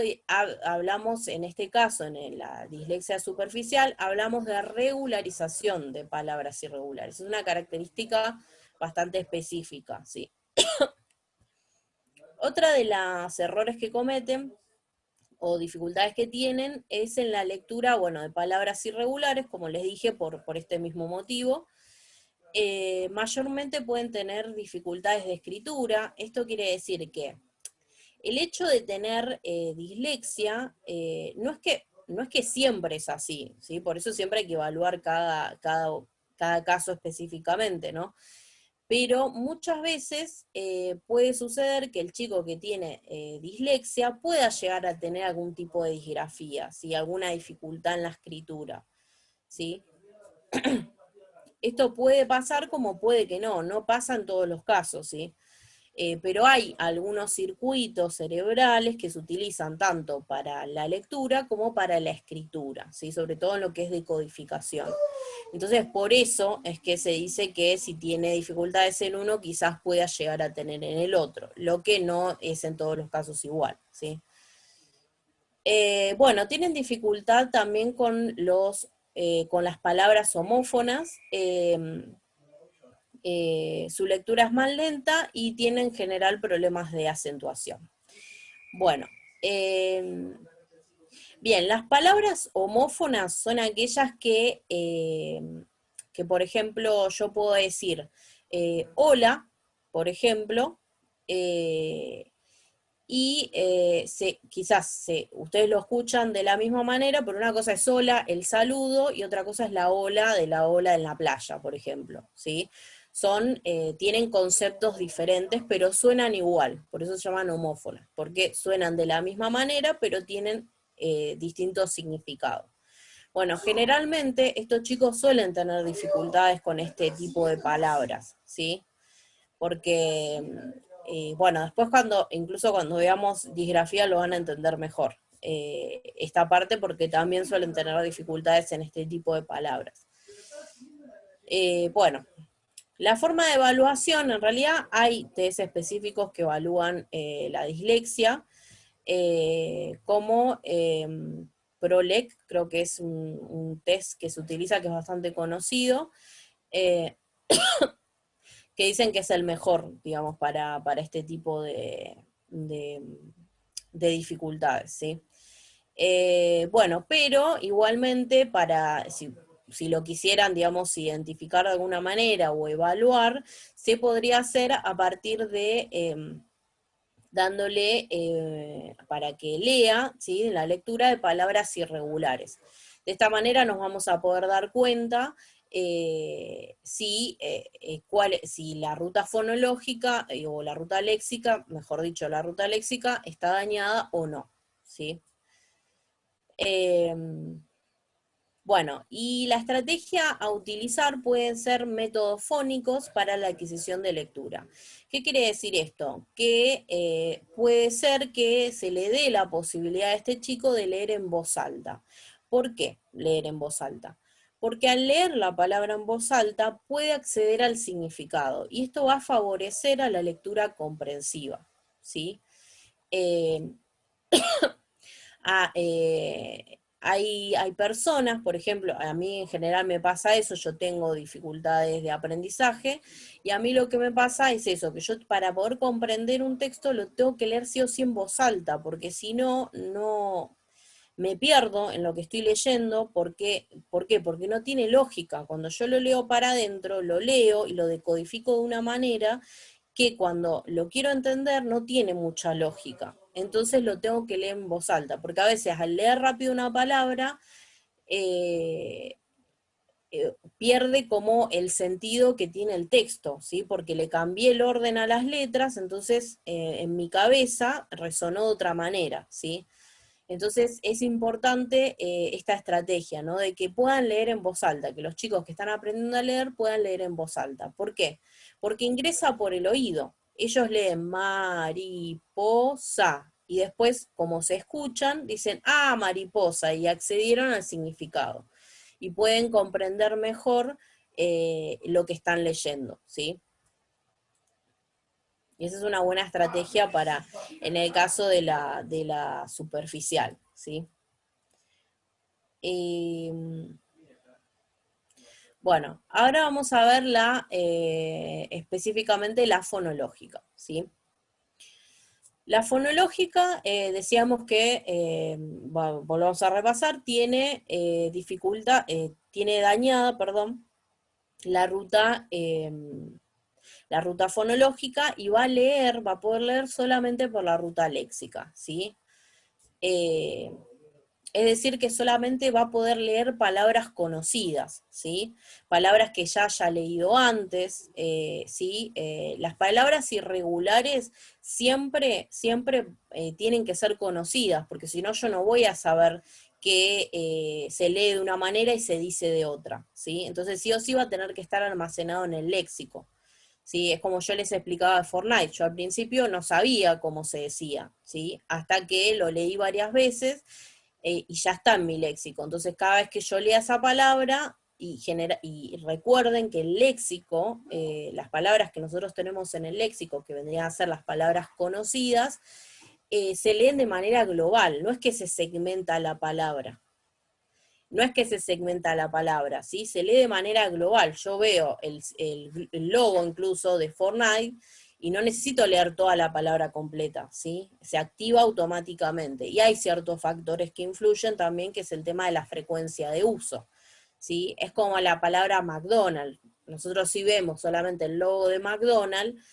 hablamos en este caso, en la dislexia superficial, hablamos de regularización de palabras irregulares. Es una característica bastante específica, ¿sí? Otra de los errores que cometen o dificultades que tienen es en la lectura, bueno, de palabras irregulares, como les dije, por este mismo motivo. Mayormente pueden tener dificultades de escritura. Esto quiere decir que el hecho de tener dislexia no es que no es que siempre es así, ¿sí? Por eso siempre hay que evaluar cada caso específicamente, ¿no? Pero muchas veces puede suceder que el chico que tiene dislexia pueda llegar a tener algún tipo de disgrafía, ¿sí? Alguna dificultad en la escritura, ¿sí? Esto puede pasar como puede que no, no pasa en todos los casos, ¿sí? Pero hay algunos circuitos cerebrales que se utilizan tanto para la lectura como para la escritura, ¿sí? Sobre todo en lo que es decodificación. Entonces, por eso es que se dice que si tiene dificultades en uno, quizás pueda llegar a tener en el otro, lo que no es en todos los casos igual, ¿sí? Bueno, tienen dificultad también con las palabras homófonas. Su lectura es más lenta y tienen en general problemas de acentuación. Bueno, bien, las palabras homófonas son aquellas que por ejemplo, yo puedo decir hola, por ejemplo, y ustedes lo escuchan de la misma manera, pero una cosa es hola, el saludo, y otra cosa es la ola de la ola en la playa, por ejemplo, ¿sí? Tienen conceptos diferentes, pero suenan igual, por eso se llaman homófonas, porque suenan de la misma manera, pero tienen distintos significados. Bueno, generalmente estos chicos suelen tener dificultades con este tipo de palabras, ¿sí? Porque, bueno, después incluso cuando veamos disgrafía lo van a entender mejor, esta parte, porque también suelen tener dificultades en este tipo de palabras. Bueno, la forma de evaluación, en realidad hay test específicos que evalúan la dislexia, como PROLEC, creo que es un test que se utiliza, que es bastante conocido, que dicen que es el mejor, digamos, para este tipo de dificultades, ¿sí? Bueno, pero igualmente si lo quisieran, digamos, identificar de alguna manera o evaluar, se podría hacer a partir de dándole para que lea, ¿sí? La lectura de palabras irregulares. De esta manera nos vamos a poder dar cuenta si la ruta fonológica o la ruta léxica, mejor dicho, la ruta léxica está dañada o no, ¿sí? Bueno, y la estrategia a utilizar pueden ser métodos fónicos para la adquisición de lectura. ¿Qué quiere decir esto? Que puede ser que se le dé la posibilidad a este chico de leer en voz alta. ¿Por qué leer en voz alta? Porque al leer la palabra en voz alta puede acceder al significado y esto va a favorecer a la lectura comprensiva, ¿sí? Eh, hay personas, por ejemplo, a mí en general me pasa eso, yo tengo dificultades de aprendizaje, y a mí lo que me pasa es eso, que yo para poder comprender un texto lo tengo que leer sí o sí en voz alta, porque si no, no me pierdo en lo que estoy leyendo. ¿Por qué? Porque no tiene lógica. Cuando yo lo leo para adentro, lo leo y lo decodifico de una manera que cuando lo quiero entender no tiene mucha lógica. Entonces lo tengo que leer en voz alta, porque a veces al leer rápido una palabra, eh, pierde como el sentido que tiene el texto, ¿sí? Porque le cambié el orden a las letras, entonces en mi cabeza resonó de otra manera, ¿sí? Entonces es importante esta estrategia, ¿no? De que puedan leer en voz alta, que los chicos que están aprendiendo a leer puedan leer en voz alta. ¿Por qué? Porque ingresa por el oído. Ellos leen mariposa y después, como se escuchan, dicen, ah, mariposa, y accedieron al significado. Y pueden comprender mejor lo que están leyendo, ¿sí? Y esa es una buena estrategia en el caso de la superficial, ¿sí? Bueno, ahora vamos a ver específicamente la fonológica, ¿sí? La fonológica, decíamos que, volvamos a repasar, tiene dañada, perdón, la la ruta fonológica, y va a poder leer solamente por la ruta léxica, ¿sí? Es decir, que solamente va a poder leer palabras conocidas, ¿sí? Palabras que ya haya leído antes, ¿sí? Las palabras irregulares siempre tienen que ser conocidas, porque si no yo no voy a saber que se lee de una manera y se dice de otra, ¿sí? Entonces sí o sí va a tener que estar almacenado en el léxico. ¿Sí? Es como yo les explicaba de Fortnite, yo al principio no sabía cómo se decía, ¿sí? Hasta que lo leí varias veces y ya está en mi léxico. Entonces, cada vez que yo lea esa palabra, y recuerden que el léxico, las palabras que nosotros tenemos en el léxico, que vendrían a ser las palabras conocidas, se leen de manera global, no es que se segmenta la palabra. No es que se segmenta la palabra, ¿sí? Se lee de manera global. Yo veo el logo incluso de Fortnite y no necesito leer toda la palabra completa, ¿sí? Se activa automáticamente. Y hay ciertos factores que influyen también, que es el tema de la frecuencia de uso, ¿sí? Es como la palabra McDonald's. Nosotros si vemos solamente el logo de McDonald's,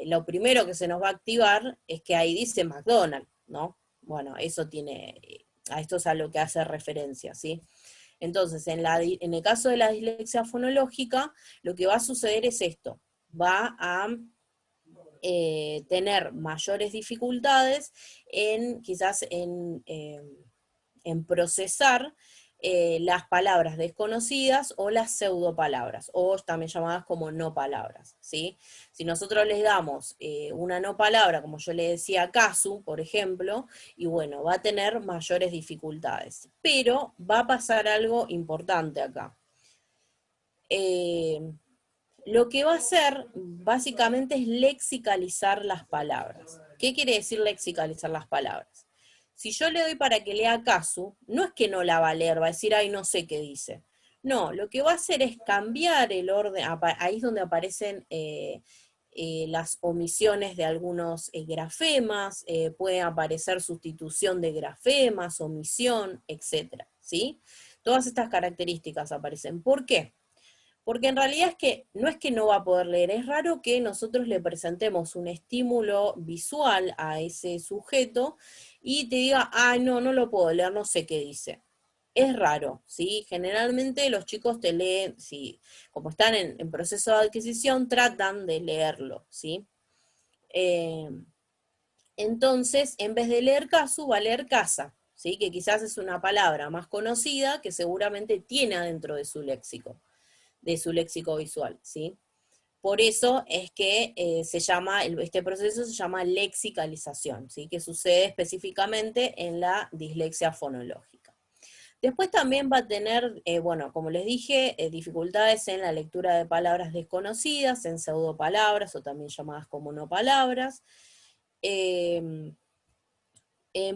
lo primero que se nos va a activar es que ahí dice McDonald's, ¿no? Bueno, eso tiene, a esto es a lo que hace referencia, ¿sí? Entonces, en el caso de la dislexia fonológica, lo que va a suceder es esto, va a tener mayores dificultades quizás en procesar las palabras desconocidas o las pseudopalabras, o también llamadas como no palabras, ¿sí? Si nosotros les damos una no palabra, como yo le decía casu, por ejemplo, y bueno, va a tener mayores dificultades. Pero va a pasar algo importante acá. Eh, lo que va a hacer básicamente es lexicalizar las palabras. ¿Qué quiere decir lexicalizar las palabras? Si yo le doy para que lea casu, no es que no la va a leer, va a decir, ay, no sé qué dice. No, lo que va a hacer es cambiar el orden, ahí es donde aparecen las omisiones de algunos grafemas, puede aparecer sustitución de grafemas, omisión, etcétera, ¿sí? Todas estas características aparecen. ¿Por qué? Porque en realidad es que no va a poder leer, es raro que nosotros le presentemos un estímulo visual a ese sujeto y te diga, ay, no, no lo puedo leer, no sé qué dice. Es raro, ¿sí? Generalmente los chicos te leen, ¿sí? Como están en proceso de adquisición, tratan de leerlo, ¿sí? Eh, entonces, en vez de leer casu, va a leer casa, ¿sí? Que quizás es una palabra más conocida que seguramente tiene adentro de su léxico visual, ¿sí? Por eso es que este proceso se llama lexicalización, ¿sí? Que sucede específicamente en la dislexia fonológica. Después también va a tener, bueno, como les dije, dificultades en la lectura de palabras desconocidas, en pseudopalabras o también llamadas como no palabras, en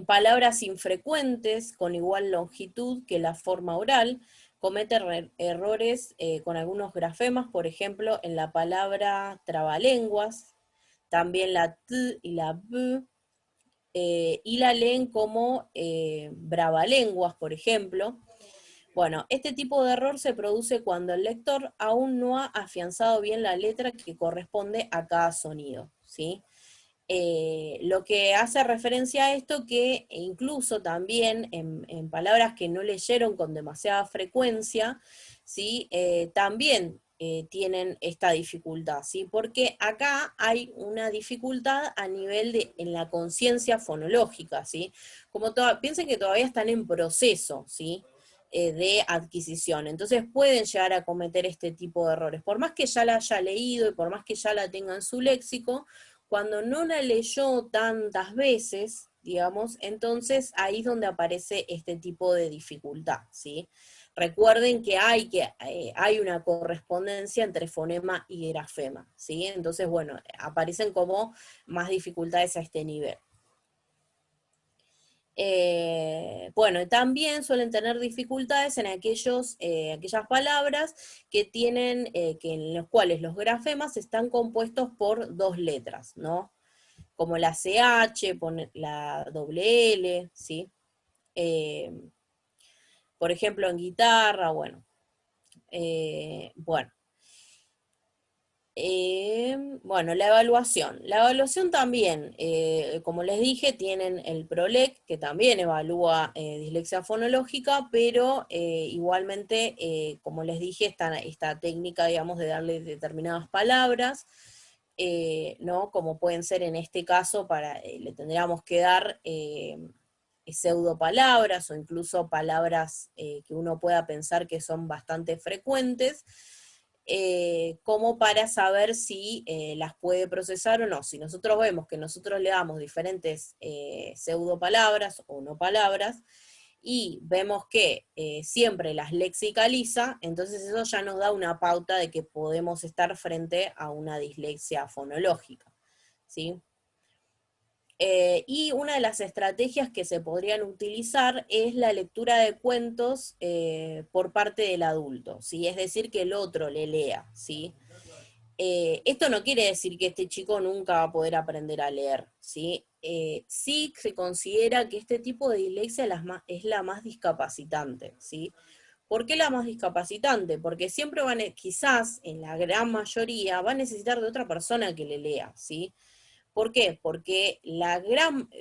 palabras infrecuentes con igual longitud que la forma oral, comete errores con algunos grafemas, por ejemplo, en la palabra trabalenguas, también la t y la b, y la leen como bravalenguas, por ejemplo. Bueno, este tipo de error se produce cuando el lector aún no ha afianzado bien la letra que corresponde a cada sonido, ¿sí? Lo que hace referencia a esto que incluso también en palabras que no leyeron con demasiada frecuencia, ¿sí? También tienen esta dificultad, ¿sí? Porque acá hay una dificultad a nivel en la conciencia fonológica, ¿sí? Piensen que todavía están en proceso, ¿sí? De adquisición. Entonces pueden llegar a cometer este tipo de errores. Por más que ya la haya leído y por más que ya la tenga en su léxico, cuando no la leyó tantas veces, digamos, entonces ahí es donde aparece este tipo de dificultad, ¿sí? Recuerden que hay una correspondencia entre fonema y grafema, ¿sí? Entonces, bueno, aparecen como más dificultades a este nivel. Bueno, también suelen tener dificultades en aquellas palabras que tienen, en los cuales los grafemas están compuestos por dos letras, ¿no? Como la CH, la doble L, ¿sí? Eh, por ejemplo, en guitarra, bueno. Bueno, Bueno, la evaluación. La evaluación también, como les dije, tienen el PROLEC, que también evalúa dislexia fonológica, pero igualmente, como les dije, esta técnica, digamos, de darle determinadas palabras, ¿no? Como pueden ser en este caso, le tendríamos que dar pseudopalabras o incluso palabras que uno pueda pensar que son bastante frecuentes, como para saber si las puede procesar o no. Si nosotros vemos que nosotros le damos diferentes pseudopalabras o no palabras, y vemos que siempre las lexicaliza, entonces eso ya nos da una pauta de que podemos estar frente a una dislexia fonológica, ¿sí? Y una de las estrategias que se podrían utilizar es la lectura de cuentos por parte del adulto, ¿sí? Es decir, que el otro le lea, ¿sí? Esto no quiere decir que este chico nunca va a poder aprender a leer, ¿sí? Sí se considera que este tipo de dislexia es la más discapacitante, ¿sí? ¿Por qué la más discapacitante? Porque siempre quizás en la gran mayoría, va a necesitar de otra persona que le lea, ¿sí? ¿Por qué? Porque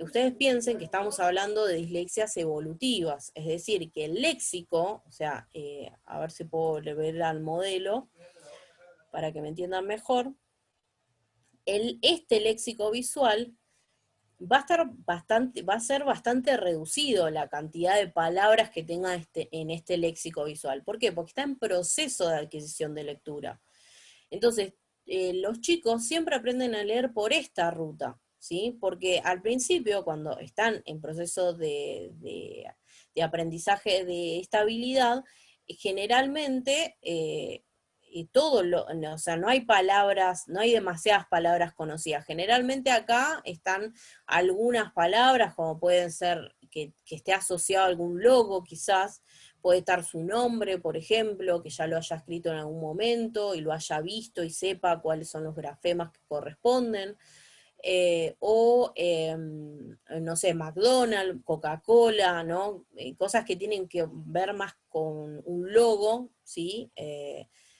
ustedes piensen que estamos hablando de dislexias evolutivas, es decir, que el léxico, o sea, a ver si puedo ver al modelo para que me entiendan mejor, este léxico visual va a ser bastante reducido la cantidad de palabras que tenga en este léxico visual. ¿Por qué? Porque está en proceso de adquisición de lectura. Entonces, los chicos siempre aprenden a leer por esta ruta, ¿sí? Porque al principio, cuando están en proceso de aprendizaje de esta habilidad, generalmente o sea, no hay palabras, no hay demasiadas palabras conocidas. Generalmente acá están algunas palabras, como pueden ser que esté asociado a algún logo quizás, puede estar su nombre, por ejemplo, que ya lo haya escrito en algún momento y lo haya visto y sepa cuáles son los grafemas que corresponden. No sé, McDonald's, Coca-Cola, ¿no? Cosas que tienen que ver más con un logo, ¿sí?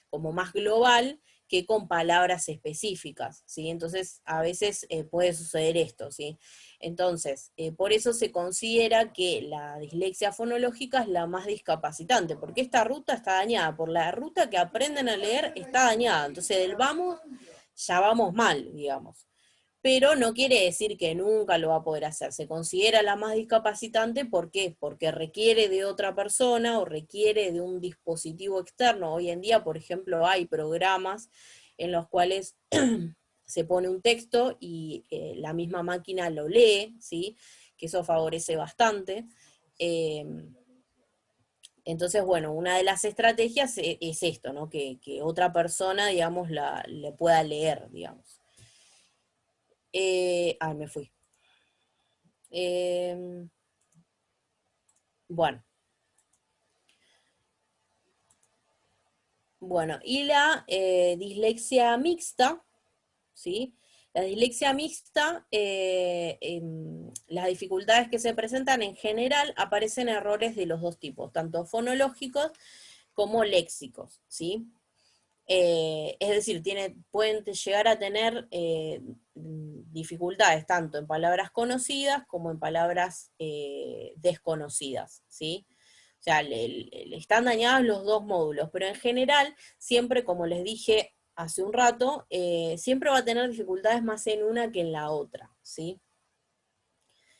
Como más global que con palabras específicas, ¿sí? Entonces, a veces puede suceder esto, ¿sí? Entonces, por eso se considera que la dislexia fonológica es la más discapacitante, porque esta ruta está dañada, por la ruta que aprenden a leer está dañada, entonces del vamos, ya vamos mal, digamos. Pero no quiere decir que nunca lo va a poder hacer. Se considera la más discapacitante, ¿por qué? Porque requiere de otra persona o requiere de un dispositivo externo. Hoy en día, por ejemplo, hay programas en los cuales se pone un texto y la misma máquina lo lee, ¿sí? Que eso favorece bastante. Eh, entonces, bueno, una de las estrategias es esto, ¿no? Que otra persona, digamos, le pueda leer, digamos. Me fui. Eh, bueno, bueno, y la dislexia mixta, ¿sí? La dislexia mixta, las dificultades que se presentan en general aparecen errores de los dos tipos, tanto fonológicos como léxicos, ¿sí? Es decir, pueden llegar a tener dificultades tanto en palabras conocidas como en palabras desconocidas, ¿sí? O sea, le están dañados los dos módulos, pero en general, siempre, como les dije hace un rato, siempre va a tener dificultades más en una que en la otra, ¿sí?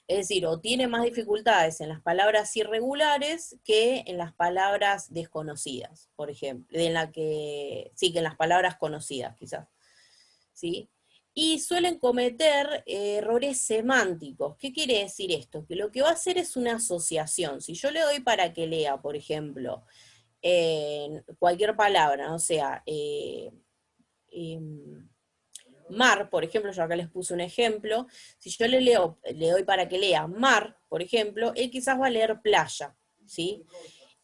Es decir, o tiene más dificultades en las palabras irregulares que en las palabras desconocidas, por ejemplo, sí, que en las palabras conocidas, quizás, ¿sí? Y suelen cometer errores semánticos. ¿Qué quiere decir esto? Que lo que va a hacer es una asociación. Si yo le doy para que lea, por ejemplo, cualquier palabra, o sea, em, mar, por ejemplo, yo acá les puse un ejemplo, si yo le doy para que lea mar, por ejemplo, él quizás va a leer playa, ¿sí?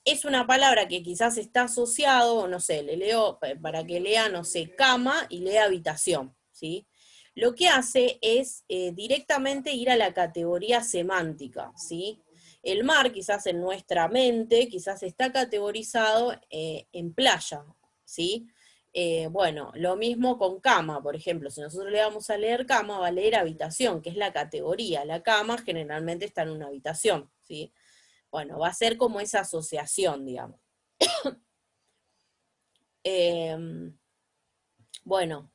Es una palabra que quizás está asociado, no sé, le leo para que lea, no sé, cama y lea habitación, ¿sí? Lo que hace es directamente ir a la categoría semántica, ¿sí? El mar, quizás en nuestra mente, quizás está categorizado en playa, ¿sí? Bueno, lo mismo con cama, por ejemplo, si nosotros le vamos a leer cama, va a leer habitación, que es la categoría. La cama generalmente está en una habitación, ¿sí? Bueno, va a ser como esa asociación, digamos. Bueno,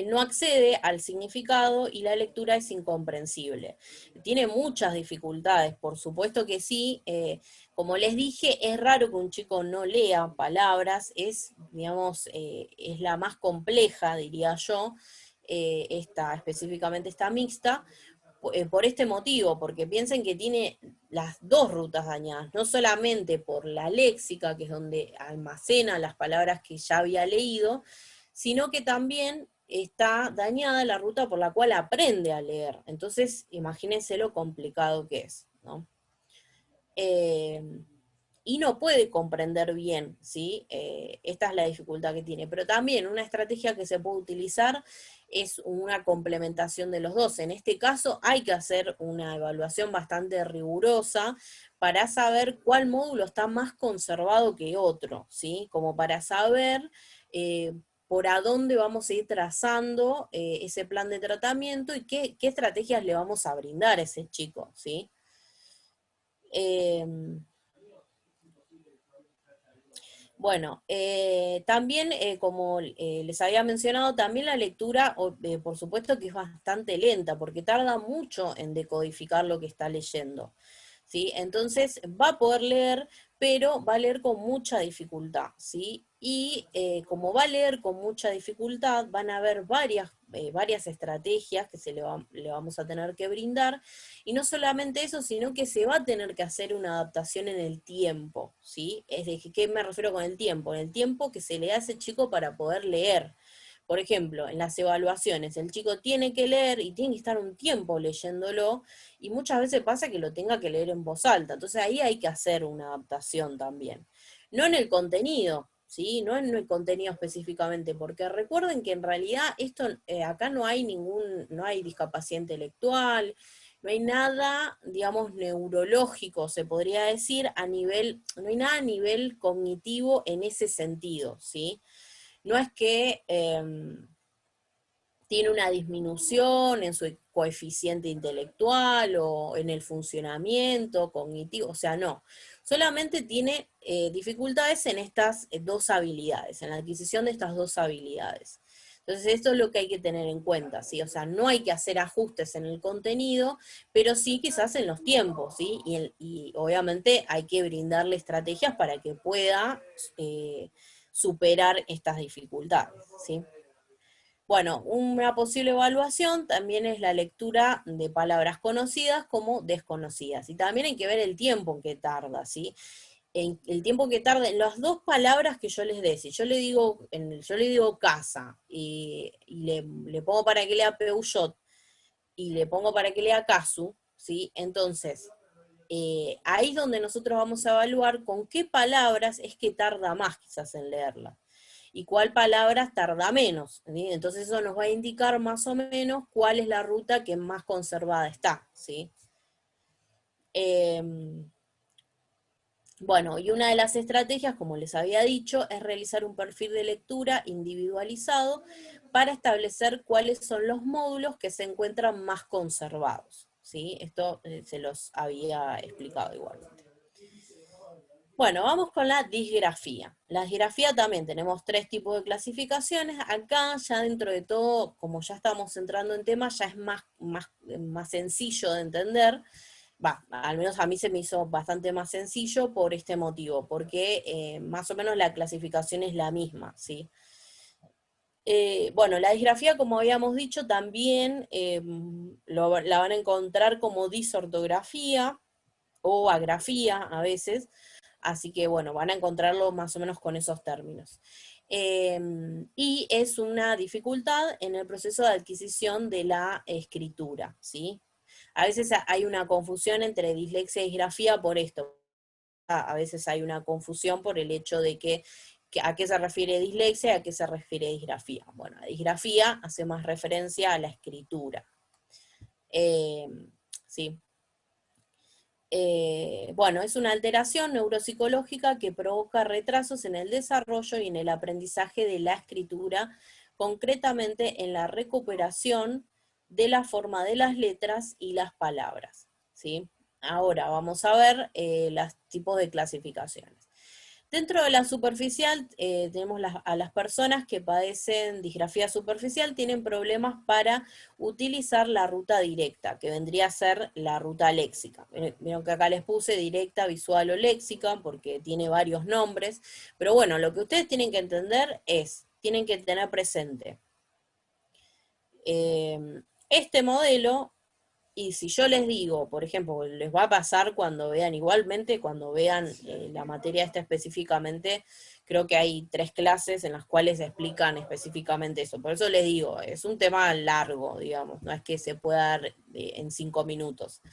no accede al significado y la lectura es incomprensible. Tiene muchas dificultades, por supuesto que sí. Como les dije, es raro que un chico no lea palabras, es, digamos, es la más compleja, diría yo, específicamente esta mixta, por este motivo, porque piensen que tiene las dos rutas dañadas, no solamente por la léxica, que es donde almacena las palabras que ya había leído, sino que también está dañada la ruta por la cual aprende a leer. Entonces, imagínense lo complicado que es, ¿no? Y no puede comprender bien, ¿sí? Esta es la dificultad que tiene. Pero también una estrategia que se puede utilizar es una complementación de los dos. En este caso hay que hacer una evaluación bastante rigurosa para saber cuál módulo está más conservado que otro, ¿sí? Como para saber por a dónde vamos a ir trazando ese plan de tratamiento y qué estrategias le vamos a brindar a ese chico, ¿sí? Eh, Bueno, también, como les había mencionado, también la lectura, por supuesto que es bastante lenta, porque tarda mucho en decodificar lo que está leyendo, ¿sí? Entonces va a poder leer, pero va a leer con mucha dificultad, ¿sí? Y como va a leer con mucha dificultad, van a haber varias estrategias que le vamos a tener que brindar, y no solamente eso, sino que se va a tener que hacer una adaptación en el tiempo, ¿sí? Es de ¿qué me refiero con el tiempo? En el tiempo que se le da a ese chico para poder leer. Por ejemplo, en las evaluaciones, el chico tiene que leer y tiene que estar un tiempo leyéndolo, y muchas veces pasa que lo tenga que leer en voz alta. Entonces ahí hay que hacer una adaptación también. No en el contenido, ¿sí? No en el contenido específicamente, porque recuerden que en realidad esto, acá no hay discapacidad intelectual, no hay nada, digamos, neurológico, se podría decir, no hay nada a nivel cognitivo en ese sentido, ¿sí? No es que tiene una disminución en su coeficiente intelectual o en el funcionamiento cognitivo, o sea, no. Solamente tiene dificultades en estas dos habilidades, en la adquisición de estas dos habilidades. Entonces, esto es lo que hay que tener en cuenta, ¿sí? O sea, no hay que hacer ajustes en el contenido, pero sí quizás en los tiempos, ¿sí? Y obviamente hay que brindarle estrategias para que pueda superar estas dificultades, ¿sí? Bueno, una posible evaluación también es la lectura de palabras conocidas como desconocidas. Y también hay que ver el tiempo en que tarda, ¿sí? El tiempo que tarda en las dos palabras que yo les dé. Si yo le digo casa y le pongo para que lea Peugeot y le pongo para que lea Casu, ¿sí? Entonces, ahí es donde nosotros vamos a evaluar con qué palabras es que tarda más quizás en leerla y cuál palabra tarda menos, ¿sí? Entonces eso nos va a indicar más o menos cuál es la ruta que más conservada está, ¿sí? Bueno, y una de las estrategias, como les había dicho, es realizar un perfil de lectura individualizado para establecer cuáles son los módulos que se encuentran más conservados, ¿sí? Esto se los había explicado igualmente. Bueno, vamos con la disgrafía. La disgrafía también tenemos tres tipos de clasificaciones. Acá ya dentro de todo, como ya estamos entrando en temas, ya es más sencillo de entender. Va, al menos a mí se me hizo bastante más sencillo por este motivo, porque más o menos la clasificación es la misma, ¿sí? Bueno, la disgrafía, como habíamos dicho, también la van a encontrar como disortografía o agrafía a veces. Así que bueno, van a encontrarlo más o menos con esos términos. Y es una dificultad en el proceso de adquisición de la escritura, ¿sí? A veces hay una confusión entre dislexia y disgrafía por esto. A veces hay una confusión por el hecho de que a qué se refiere dislexia y a qué se refiere disgrafía. Bueno, la disgrafía hace más referencia a la escritura. ¿Sí? Bueno, es una alteración neuropsicológica que provoca retrasos en el desarrollo y en el aprendizaje de la escritura, concretamente en la recuperación de la forma de las letras y las palabras, ¿sí? Ahora vamos a ver los tipos de clasificaciones. Dentro de la superficial tenemos a las personas que padecen disgrafía superficial, tienen problemas para utilizar la ruta directa, que vendría a ser la ruta léxica. Vieron que acá les puse directa, visual o léxica, porque tiene varios nombres, pero bueno, lo que ustedes tienen que entender es, tienen que tener presente este modelo. Y si yo les digo, por ejemplo, les va a pasar cuando vean, igualmente, cuando vean la materia esta específicamente, creo que hay 3 clases en las cuales se explican específicamente eso. Por eso les digo, es un tema largo, digamos, no es que se pueda dar en 5 minutos.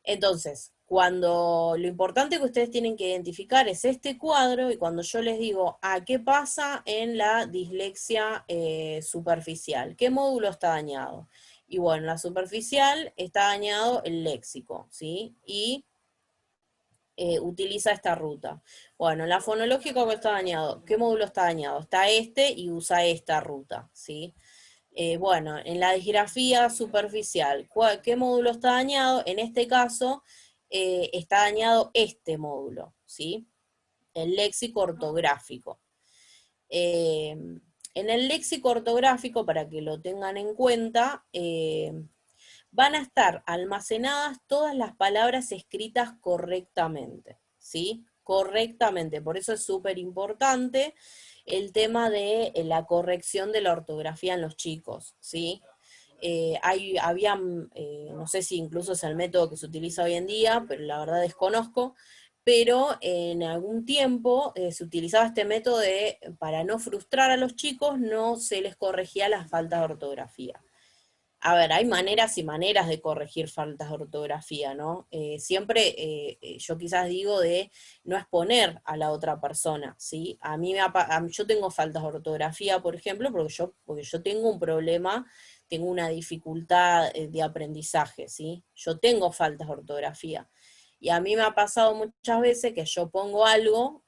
Entonces, cuando lo importante que ustedes tienen que identificar es este cuadro, y cuando yo les digo, ¿qué pasa en la dislexia superficial? ¿Qué módulo está dañado? Y bueno, la superficial está dañado el léxico, ¿sí? Y utiliza esta ruta. Bueno, la fonológica que está dañado, ¿qué módulo está dañado? Está este y usa esta ruta, ¿sí? Bueno, en la disgrafía superficial, ¿qué módulo está dañado? En este caso, está dañado este módulo, ¿sí? El léxico ortográfico. En el léxico ortográfico, para que lo tengan en cuenta, van a estar almacenadas todas las palabras escritas correctamente, ¿sí? Correctamente, por eso es súper importante el tema de la corrección de la ortografía en los chicos, ¿sí? No sé si incluso es el método que se utiliza hoy en día, pero la verdad desconozco, pero en algún tiempo se utilizaba este método para no frustrar a los chicos, no se les corregía las faltas de ortografía. A ver, hay maneras y maneras de corregir faltas de ortografía, ¿no? Siempre yo quizás digo de no exponer a la otra persona, ¿sí? Yo tengo faltas de ortografía, por ejemplo, porque yo tengo un problema, tengo una dificultad de aprendizaje, ¿sí? Yo tengo faltas de ortografía. Y a mí me ha pasado muchas veces que yo pongo algo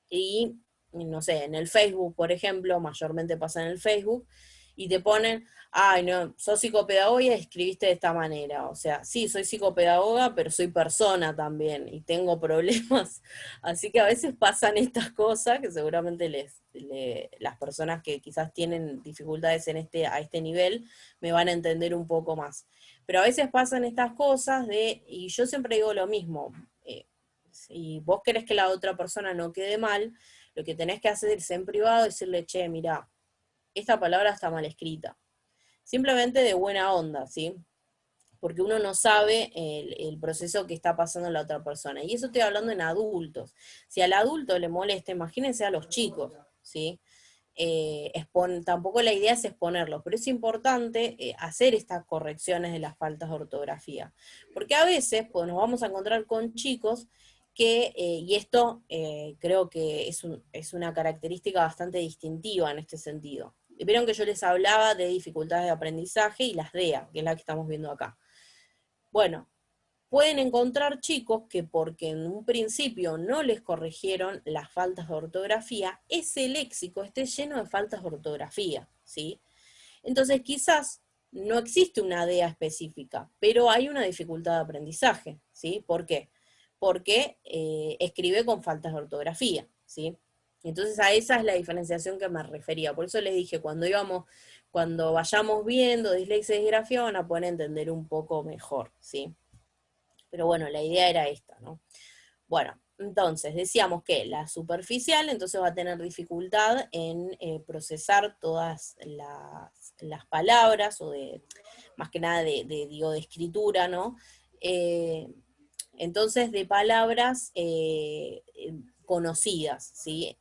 y, no sé, en el Facebook, por ejemplo, mayormente pasa en el Facebook, y te ponen, ay, no, sos psicopedagoga y escribiste de esta manera. O sea, sí, soy psicopedagoga, pero soy persona también y tengo problemas. Así que a veces pasan estas cosas que seguramente las personas que quizás tienen dificultades a este nivel me van a entender un poco más. Pero a veces pasan estas cosas y yo siempre digo lo mismo, si vos querés que la otra persona no quede mal, lo que tenés que hacer es en privado decirle, che, mira, esta palabra está mal escrita. Simplemente de buena onda, ¿sí? Porque uno no sabe el proceso que está pasando en la otra persona. Y eso estoy hablando en adultos. Si al adulto le molesta, imagínense a los chicos, ¿sí? Tampoco la idea es exponerlos, pero es importante hacer estas correcciones de las faltas de ortografía. Porque a veces pues, nos vamos a encontrar con chicos y esto creo que es una característica bastante distintiva en este sentido. Vieron que yo les hablaba de dificultades de aprendizaje y las DEA, que es la que estamos viendo acá. Bueno, pueden encontrar chicos que porque en un principio no les corrigieron las faltas de ortografía, ese léxico esté lleno de faltas de ortografía, ¿sí? Entonces quizás no existe una DEA específica, pero hay una dificultad de aprendizaje, ¿sí? ¿Por qué? Porque escribe con faltas de ortografía, ¿sí? Entonces a esa es la diferenciación que me refería. Por eso les dije, cuando vayamos viendo dislexia y disgrafía van a poder entender un poco mejor, ¿sí? Pero bueno, la idea era esta, ¿no? Bueno, entonces decíamos que la superficial entonces va a tener dificultad en procesar todas las palabras, más que nada de escritura, ¿no? Eh, entonces de palabras conocidas, ¿sí?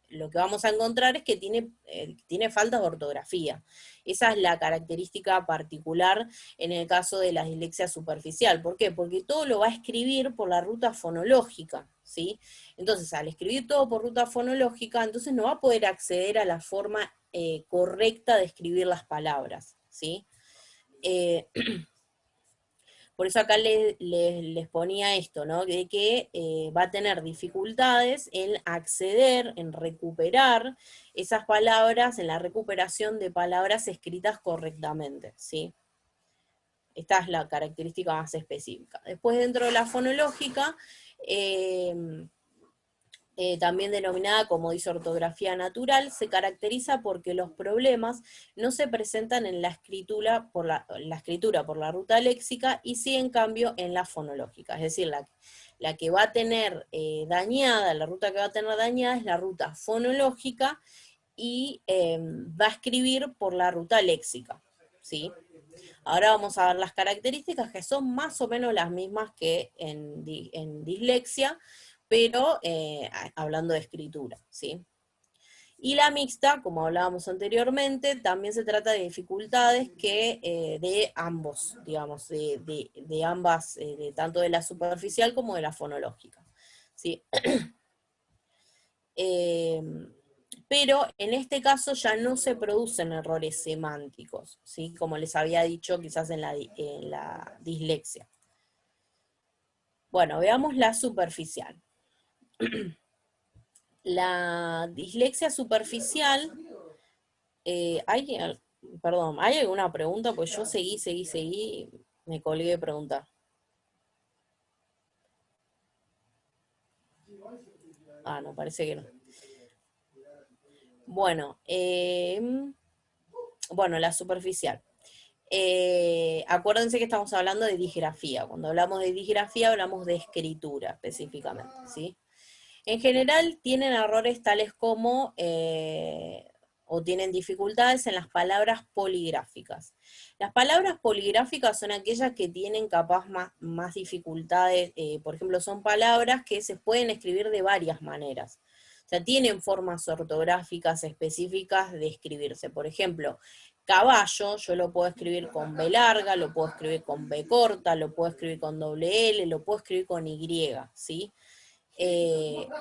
Lo que vamos a encontrar es que tiene faltas de ortografía. Esa es la característica particular en el caso de la dislexia superficial. ¿Por qué? Porque todo lo va a escribir por la ruta fonológica, ¿sí? Entonces, al escribir todo por ruta fonológica, entonces no va a poder acceder a la forma correcta de escribir las palabras, ¿sí? Por eso acá les ponía esto, ¿no? De que va a tener dificultades en acceder, en recuperar esas palabras, en la recuperación de palabras escritas correctamente, ¿sí? Esta es la característica más específica. Después, dentro de la fonológica, también denominada como disortografía natural, se caracteriza porque los problemas no se presentan en la escritura por la ruta léxica, y sí, en cambio, en la fonológica. Es decir, la que va a tener dañada, la ruta que va a tener dañada es la ruta fonológica, y va a escribir por la ruta léxica, ¿sí? Ahora vamos a ver las características, que son más o menos las mismas que en dislexia, pero hablando de escritura, ¿sí? Y la mixta, como hablábamos anteriormente, también se trata de dificultades que de ambos, digamos, de ambas, tanto de la superficial como de la fonológica, ¿sí? Pero en este caso ya no se producen errores semánticos, ¿sí? Como les había dicho quizás en la dislexia. Bueno, veamos la superficial. La dislexia superficial, perdón, ¿hay alguna pregunta? Pues yo seguí, me colgué de preguntar. Ah, no, parece que no. Bueno, la superficial. Acuérdense que estamos hablando de disgrafía. Cuando hablamos de disgrafía hablamos de escritura específicamente, ¿sí? En general tienen errores tales como, o tienen dificultades en las palabras poligráficas. Las palabras poligráficas son aquellas que tienen capaz más dificultades, por ejemplo, son palabras que se pueden escribir de varias maneras. O sea, tienen formas ortográficas específicas de escribirse. Por ejemplo, caballo, yo lo puedo escribir con B larga, lo puedo escribir con B corta, lo puedo escribir con doble L, lo puedo escribir con Y, ¿sí?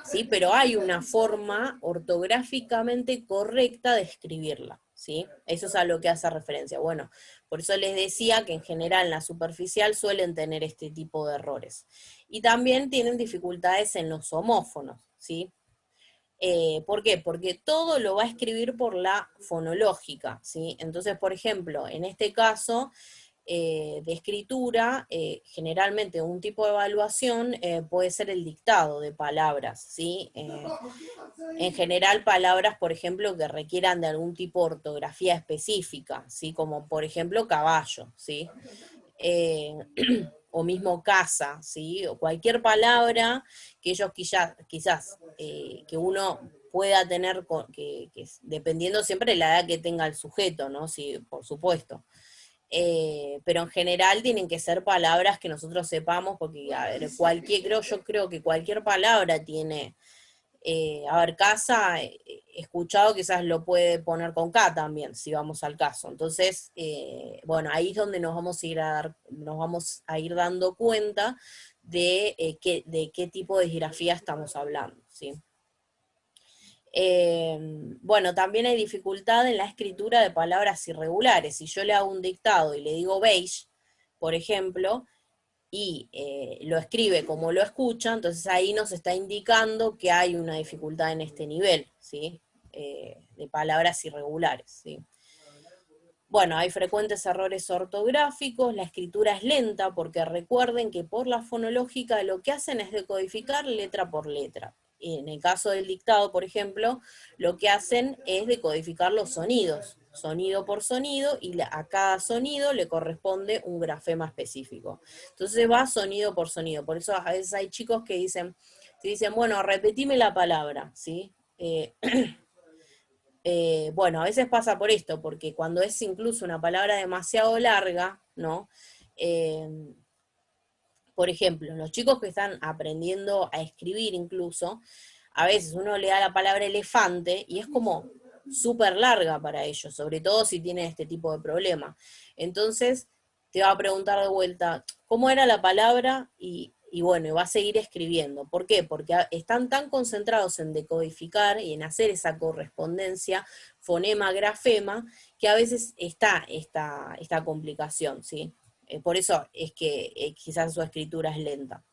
Sí, pero hay una forma ortográficamente correcta de escribirla, ¿sí? Eso es a lo que hace referencia. Bueno, por eso les decía que en general en la superficial suelen tener este tipo de errores. Y también tienen dificultades en los homófonos, ¿sí? ¿Por qué? Porque todo lo va a escribir por la fonológica, ¿sí? Entonces, por ejemplo, en este caso de escritura, generalmente un tipo de evaluación puede ser el dictado de palabras, ¿sí? En general, palabras, por ejemplo, que requieran de algún tipo de ortografía específica, ¿sí? Como, por ejemplo, caballo, ¿sí? Eh, o mismo casa, ¿sí? O cualquier palabra que ellos quizás que uno pueda tener, dependiendo siempre de la edad que tenga el sujeto, ¿no? Sí, por supuesto. Pero en general tienen que ser palabras que nosotros sepamos, porque, a ver, yo creo que cualquier palabra tiene, a ver, casa, he escuchado, quizás lo puede poner con K también, si vamos al caso. Entonces, bueno, ahí es donde nos vamos a ir dando cuenta de qué tipo de grafía estamos hablando, ¿sí? Bueno, también hay dificultad en la escritura de palabras irregulares. Si yo le hago un dictado y le digo beige, por ejemplo, y lo escribe como lo escucha, entonces ahí nos está indicando que hay una dificultad en este nivel, ¿sí? De palabras irregulares, ¿sí? Bueno, hay frecuentes errores ortográficos, la escritura es lenta, porque recuerden que por la fonológica lo que hacen es decodificar letra por letra. En el caso del dictado, por ejemplo, lo que hacen es decodificar los sonidos, sonido por sonido, y a cada sonido le corresponde un grafema específico. Entonces va sonido por sonido. Por eso a veces hay chicos que dicen, bueno, repetime la palabra, ¿sí? Bueno, a veces pasa por esto, porque cuando es incluso una palabra demasiado larga, ¿no? Eh, por ejemplo, los chicos que están aprendiendo a escribir incluso, a veces uno le da la palabra elefante y es como súper larga para ellos, sobre todo si tienen este tipo de problema. Entonces, te va a preguntar de vuelta, ¿cómo era la palabra? Y bueno, y va a seguir escribiendo. ¿Por qué? Porque están tan concentrados en decodificar y en hacer esa correspondencia fonema-grafema, que a veces está esta complicación, ¿sí? Por eso es que quizás su escritura es lenta.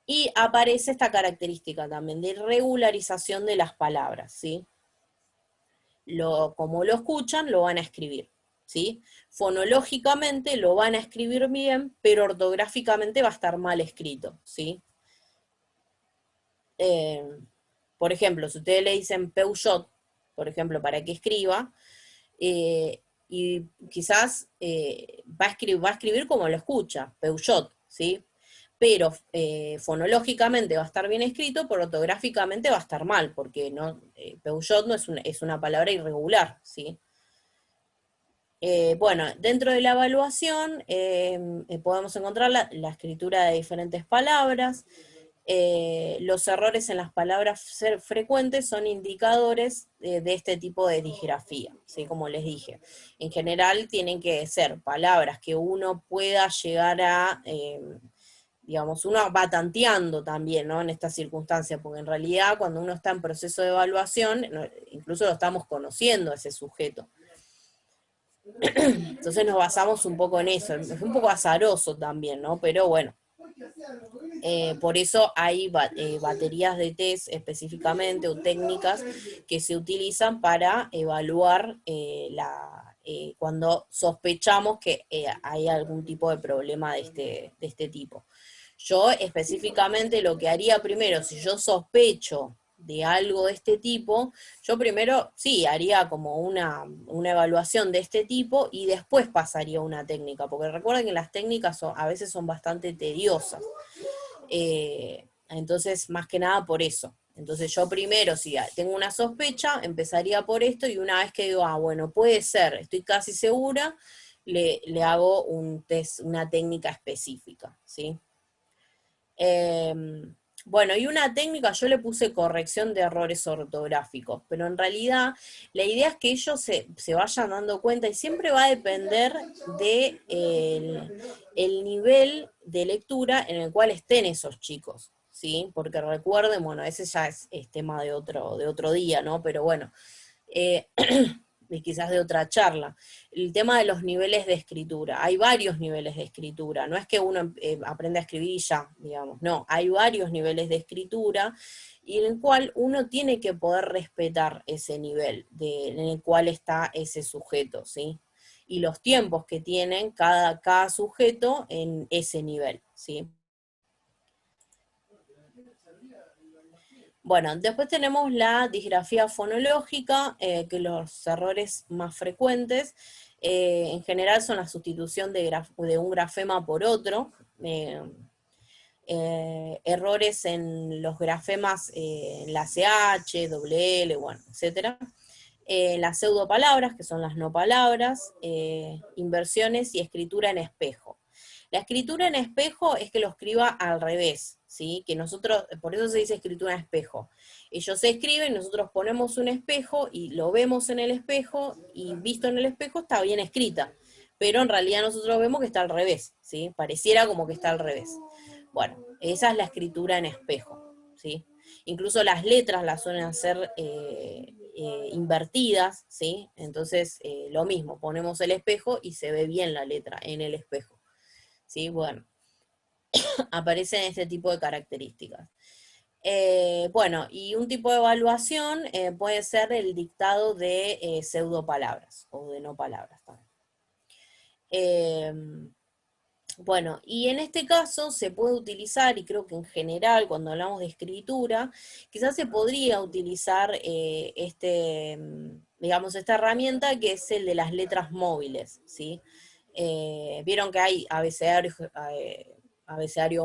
Y aparece esta característica también de regularización de las palabras, ¿sí? Como lo escuchan, lo van a escribir, ¿sí? Fonológicamente lo van a escribir bien, pero ortográficamente va a estar mal escrito, ¿sí? Por ejemplo, si ustedes le dicen Peugeot, por ejemplo, para que escriba, y quizás va a escribir como lo escucha, Peugeot, ¿sí? Pero fonológicamente va a estar bien escrito, pero ortográficamente va a estar mal, porque no, Peugeot no es una palabra irregular, ¿sí? Bueno, dentro de la evaluación podemos encontrar la escritura de diferentes palabras. Los errores en las palabras frecuentes son indicadores de este tipo de disgrafía, ¿sí? Como les dije. En general tienen que ser palabras que uno pueda llegar a, digamos, uno va tanteando también, ¿no? En estas circunstancias, porque en realidad cuando uno está en proceso de evaluación, incluso lo estamos conociendo a ese sujeto. Entonces nos basamos un poco en eso, es un poco azaroso también, ¿no? Pero bueno, por eso hay baterías de test específicamente o técnicas que se utilizan para evaluar cuando sospechamos que hay algún tipo de problema de este tipo. Yo específicamente lo que haría primero, si yo sospecho de algo de este tipo, yo primero sí haría como una evaluación de este tipo y después pasaría a una técnica, porque recuerden que las técnicas a veces son bastante tediosas. Entonces, más que nada por eso. Entonces yo primero, si tengo una sospecha, empezaría por esto y una vez que digo, bueno, puede ser, estoy casi segura, le hago un test, una técnica específica, ¿sí? Bueno, y una técnica, yo le puse corrección de errores ortográficos, pero en realidad la idea es que ellos se vayan dando cuenta y siempre va a depender de el nivel de lectura en el cual estén esos chicos, ¿sí? Porque recuerden, bueno, ese ya es tema de otro día, ¿no? Pero bueno, eh, y quizás de otra charla. El tema de los niveles de escritura. Hay varios niveles de escritura. No es que uno aprenda a escribir y ya, digamos. No, hay varios niveles de escritura y en el cual uno tiene que poder respetar ese nivel en el cual está ese sujeto, ¿sí? Y los tiempos que tienen cada sujeto en ese nivel, ¿sí? Bueno, después tenemos la disgrafía fonológica, que los errores más frecuentes en general son la sustitución de un grafema por otro, errores en los grafemas, en la CH, doble L, bueno, etcétera. Las pseudopalabras, que son las no palabras, inversiones y escritura en espejo. La escritura en espejo es que lo escriba al revés, ¿sí? Que nosotros, por eso se dice escritura en espejo. Ellos se escriben, nosotros ponemos un espejo y lo vemos en el espejo y visto en el espejo está bien escrita, pero en realidad nosotros vemos que está al revés, ¿sí? Pareciera como que está al revés. Bueno, esa es la escritura en espejo, ¿sí? Incluso las letras las suelen hacer invertidas, ¿sí? Entonces, lo mismo, ponemos el espejo y se ve bien la letra en el espejo, ¿sí? Bueno, aparecen este tipo de características. Bueno, y un tipo de evaluación puede ser el dictado de pseudopalabras o de no palabras también. Bueno, y en este caso se puede utilizar, y creo que en general cuando hablamos de escritura, quizás se podría utilizar digamos, esta herramienta que es el de las letras móviles, ¿sí? Vieron que hay abecedario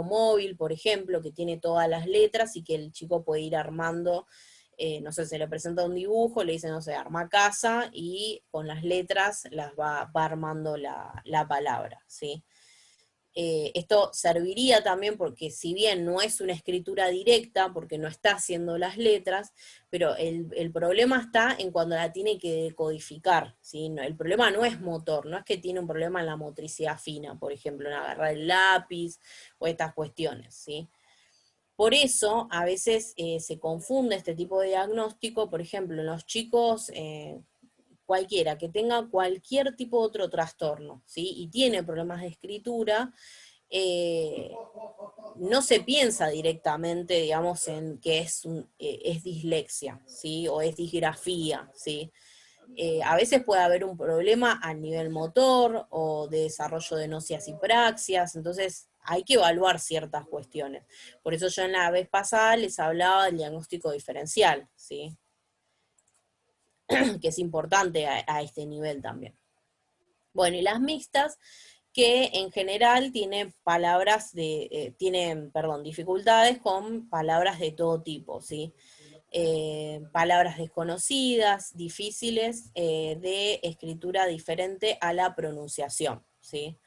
móvil, por ejemplo, que tiene todas las letras y que el chico puede ir armando, no sé, se le presenta un dibujo, le dice, no sé, arma casa, y con las letras las va armando la palabra, ¿sí? Esto serviría también porque si bien no es una escritura directa, porque no está haciendo las letras, pero el problema está en cuando la tiene que decodificar, ¿sí? El problema no es motor, no es que tiene un problema en la motricidad fina, por ejemplo, en agarrar el lápiz o estas cuestiones, ¿sí? Por eso a veces se confunde este tipo de diagnóstico, por ejemplo, en los chicos cualquiera que tenga cualquier tipo de otro trastorno, ¿sí? Y tiene problemas de escritura, no se piensa directamente, digamos, en que es dislexia, ¿sí? O es disgrafía, ¿sí? A veces puede haber un problema a nivel motor o de desarrollo de nocias y praxias, entonces hay que evaluar ciertas cuestiones. Por eso yo en la vez pasada les hablaba del diagnóstico diferencial, ¿sí? Que es importante a este nivel también. Bueno, y las mixtas, que en general tienen dificultades con palabras de todo tipo, ¿sí? Palabras desconocidas, difíciles, de escritura diferente a la pronunciación, ¿sí?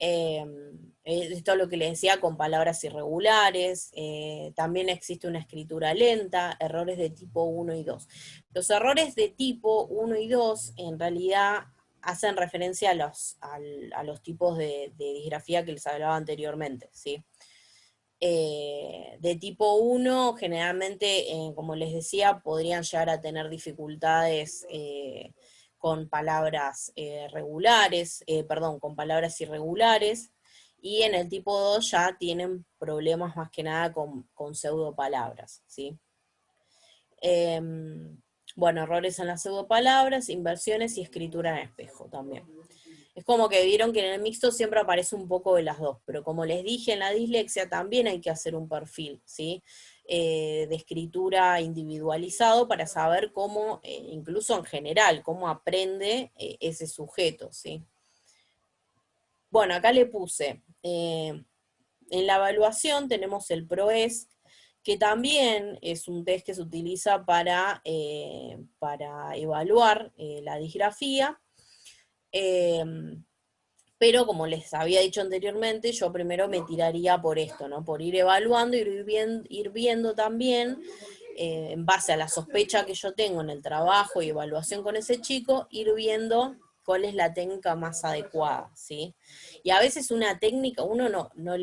Eh, Esto es lo que les decía con palabras irregulares, también existe una escritura lenta, errores de tipo 1 y 2. Los errores de tipo 1 y 2 en realidad hacen referencia a los tipos de disgrafía que les hablaba anteriormente, ¿sí? De tipo 1, generalmente, como les decía, podrían llegar a tener dificultades con palabras con palabras irregulares, y en el tipo 2 ya tienen problemas más que nada con pseudopalabras, ¿sí? Eh, bueno, errores en las pseudopalabras, inversiones y escritura en espejo también. Es como que vieron que en el mixto siempre aparece un poco de las dos, pero como les dije, en la dislexia también hay que hacer un perfil, ¿sí? De escritura individualizado para saber cómo, incluso en general, cómo aprende ese sujeto, ¿sí? Bueno, acá le puse, en la evaluación tenemos el PROES, que también es un test que se utiliza para evaluar la disgrafía. Eh, pero como les había dicho anteriormente, yo primero me tiraría por esto, ¿no? Por ir evaluando, ir viendo también, en base a la sospecha que yo tengo en el trabajo y evaluación con ese chico, ir viendo cuál es la técnica más adecuada, ¿sí? Y a veces una técnica, uno no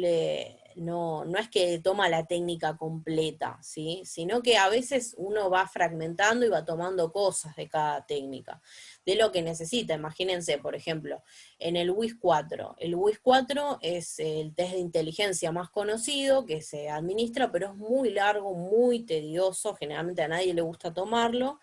es que toma la técnica completa, ¿sí? Sino que a veces uno va fragmentando y va tomando cosas de cada técnica, de lo que necesita. Imagínense, por ejemplo, en el WIS-4. El WIS-4 es el test de inteligencia más conocido que se administra, pero es muy largo, muy tedioso, generalmente a nadie le gusta tomarlo.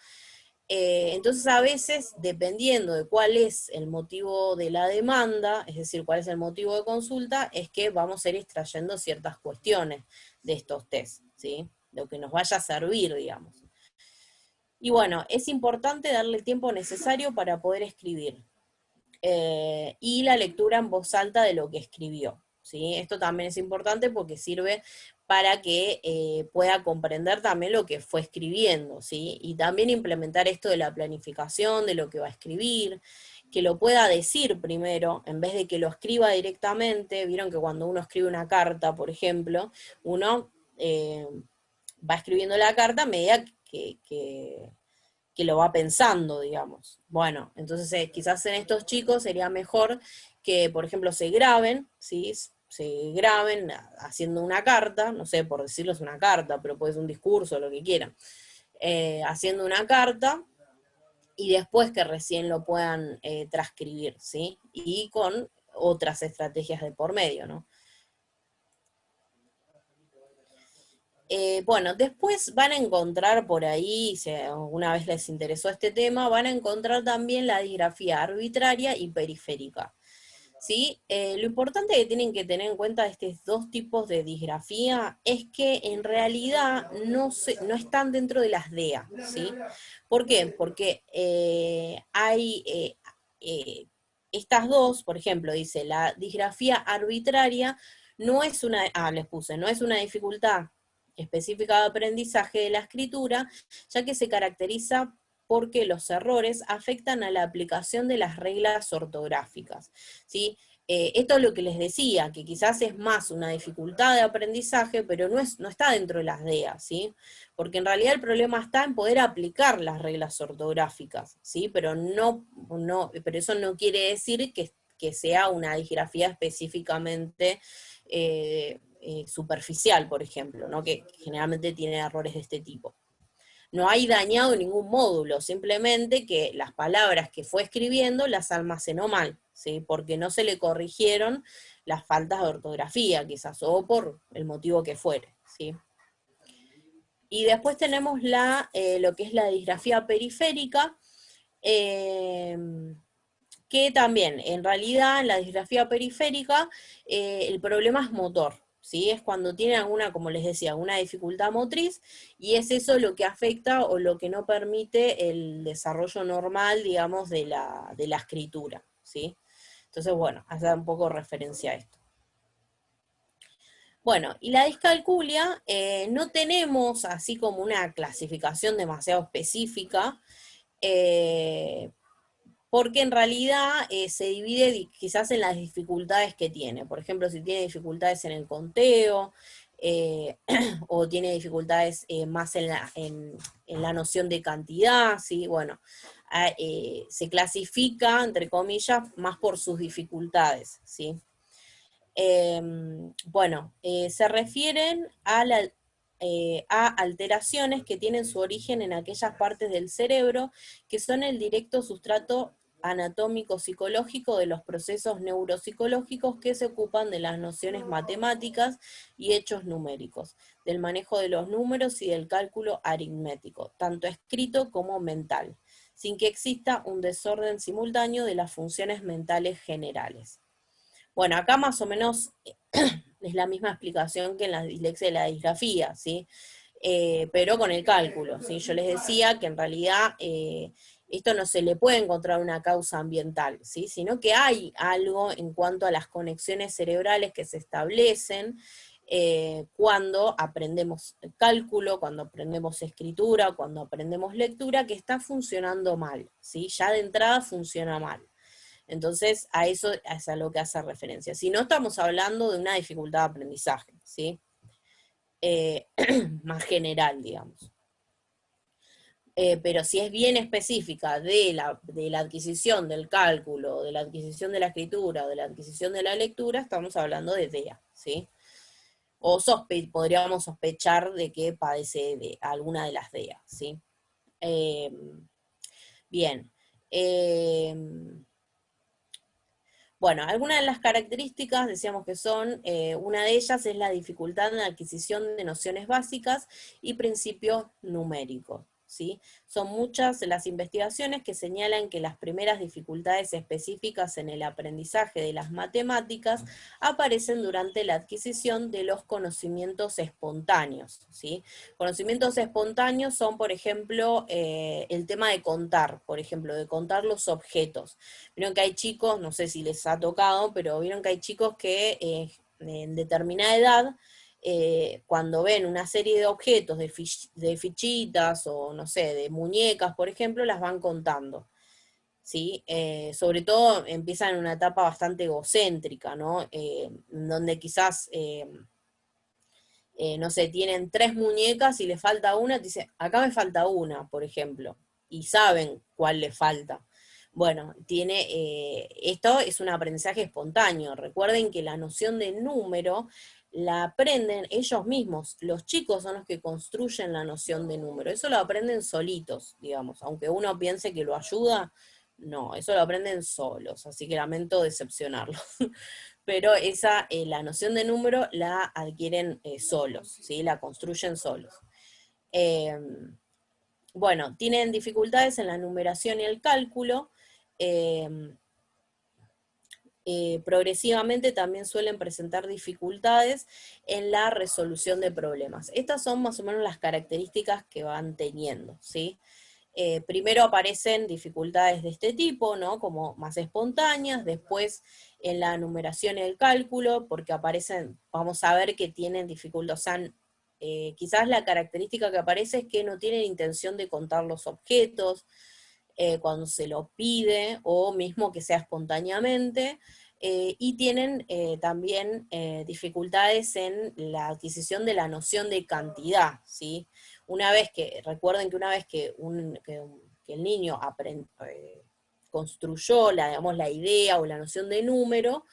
Entonces a veces, dependiendo de cuál es el motivo de la demanda, es decir, cuál es el motivo de consulta, es que vamos a ir extrayendo ciertas cuestiones de estos test, ¿sí? Lo que nos vaya a servir, digamos. Y bueno, es importante darle el tiempo necesario para poder escribir. Y la lectura en voz alta de lo que escribió, ¿sí? Esto también es importante porque sirve para que pueda comprender también lo que fue escribiendo, ¿sí? Y también implementar esto de la planificación, de lo que va a escribir, que lo pueda decir primero, en vez de que lo escriba directamente. Vieron que cuando uno escribe una carta, por ejemplo, uno va escribiendo la carta a medida que lo va pensando, digamos. Bueno, entonces quizás en estos chicos sería mejor que, por ejemplo, se graben, ¿sí? Se graben haciendo una carta, no sé, por decirlo es una carta, pero puede ser un discurso, lo que quieran, haciendo una carta, y después que recién lo puedan transcribir, ¿sí? Y con otras estrategias de por medio, ¿no? Bueno, después van a encontrar por ahí, si alguna vez les interesó este tema, van a encontrar también la disgrafía arbitraria y periférica, ¿sí? Lo importante que tienen que tener en cuenta de estos dos tipos de disgrafía es que en realidad no están dentro de las DEA, ¿sí? ¿Por qué? Porque hay estas dos, por ejemplo, dice, la disgrafía arbitraria no es una dificultad específica de aprendizaje de la escritura, ya que se caracteriza porque los errores afectan a la aplicación de las reglas ortográficas, ¿sí? Esto es lo que les decía, que quizás es más una dificultad de aprendizaje, pero no está dentro de las DEA, ¿sí? Porque en realidad el problema está en poder aplicar las reglas ortográficas, ¿sí? Pero eso no quiere decir que sea una disgrafía específicamente superficial, por ejemplo, ¿no? Que generalmente tiene errores de este tipo. no hay dañado ningún módulo, simplemente que las palabras que fue escribiendo las almacenó mal, ¿sí? Porque no se le corrigieron las faltas de ortografía, quizás, o por el motivo que fuere, ¿sí? Y después tenemos lo que es la disgrafía periférica, eh, que también, en realidad, en la disgrafía periférica, el problema es motor, ¿sí? Es cuando tiene alguna, como les decía, alguna dificultad motriz, y es eso lo que afecta o lo que no permite el desarrollo normal, digamos, de la escritura, ¿sí? Entonces, bueno, hace un poco referencia a esto. Bueno, y la discalculia no tenemos así como una clasificación demasiado específica, eh, porque en realidad se divide quizás en las dificultades que tiene. Por ejemplo, si tiene dificultades en el conteo, eh, o tiene dificultades más en la noción de cantidad, ¿sí? Bueno, se clasifica, entre comillas, más por sus dificultades, ¿sí? Bueno, se refieren a alteraciones que tienen su origen en aquellas partes del cerebro que son el directo sustrato anatómico psicológico de los procesos neuropsicológicos que se ocupan de las nociones matemáticas y hechos numéricos, del manejo de los números y del cálculo aritmético, tanto escrito como mental, sin que exista un desorden simultáneo de las funciones mentales generales. Bueno, acá más o menos es la misma explicación que en la dislexia y la disgrafía, ¿sí? Pero con el cálculo, ¿sí? Yo les decía que en realidad esto no se le puede encontrar una causa ambiental, ¿sí? Sino que hay algo en cuanto a las conexiones cerebrales que se establecen cuando aprendemos cálculo, cuando aprendemos escritura, cuando aprendemos lectura, que está funcionando mal, ¿sí? Ya de entrada funciona mal. Entonces, a eso es a lo que hace referencia. Si no, estamos hablando de una dificultad de aprendizaje, ¿sí? Eh, más general, digamos. Pero si es bien específica de la adquisición del cálculo, de la adquisición de la escritura, o de la adquisición de la lectura, estamos hablando de DEA, ¿sí? O podríamos sospechar de que padece de alguna de las DEA, ¿sí? Eh, bien. Eh, Bueno, algunas de las características decíamos que son, una de ellas es la dificultad en la adquisición de nociones básicas y principios numéricos, ¿sí? Son muchas las investigaciones que señalan que las primeras dificultades específicas en el aprendizaje de las matemáticas aparecen durante la adquisición de los conocimientos espontáneos, ¿sí? Conocimientos espontáneos son, por ejemplo, el tema de contar, por ejemplo, de contar los objetos. Vieron que hay chicos, no sé si les ha tocado, pero vieron que hay chicos que en determinada edad, cuando ven una serie de objetos, de fichitas o no sé, de muñecas, por ejemplo, las van contando. ¿Sí? Sobre todo empiezan en una etapa bastante egocéntrica, ¿no? Donde quizás, no sé, tienen 3 muñecas y le falta una, te dice, acá me falta una, por ejemplo, y saben cuál le falta. Bueno, esto es un aprendizaje espontáneo. Recuerden que la noción de número la aprenden ellos mismos. Los chicos son los que construyen la noción de número. Eso lo aprenden solitos, digamos. Aunque uno piense que lo ayuda, no, eso lo aprenden solos. Así que lamento decepcionarlos. Pero la noción de número la adquieren solos, ¿sí? La construyen solos. Eh, bueno, tienen dificultades en la numeración y el cálculo. eh, Progresivamente también suelen presentar dificultades en la resolución de problemas. Estas son más o menos las características que van teniendo, ¿sí? Primero aparecen dificultades de este tipo, ¿no? Como más espontáneas, después en la numeración y el cálculo, porque aparecen, vamos a ver que tienen dificultad, o sea, quizás la característica que aparece es que no tienen intención de contar los objetos cuando se lo pide, o mismo que sea espontáneamente, y tienen también dificultades en la adquisición de la noción de cantidad, ¿sí? Recuerden que una vez que el niño construyó digamos, la idea o la noción de número,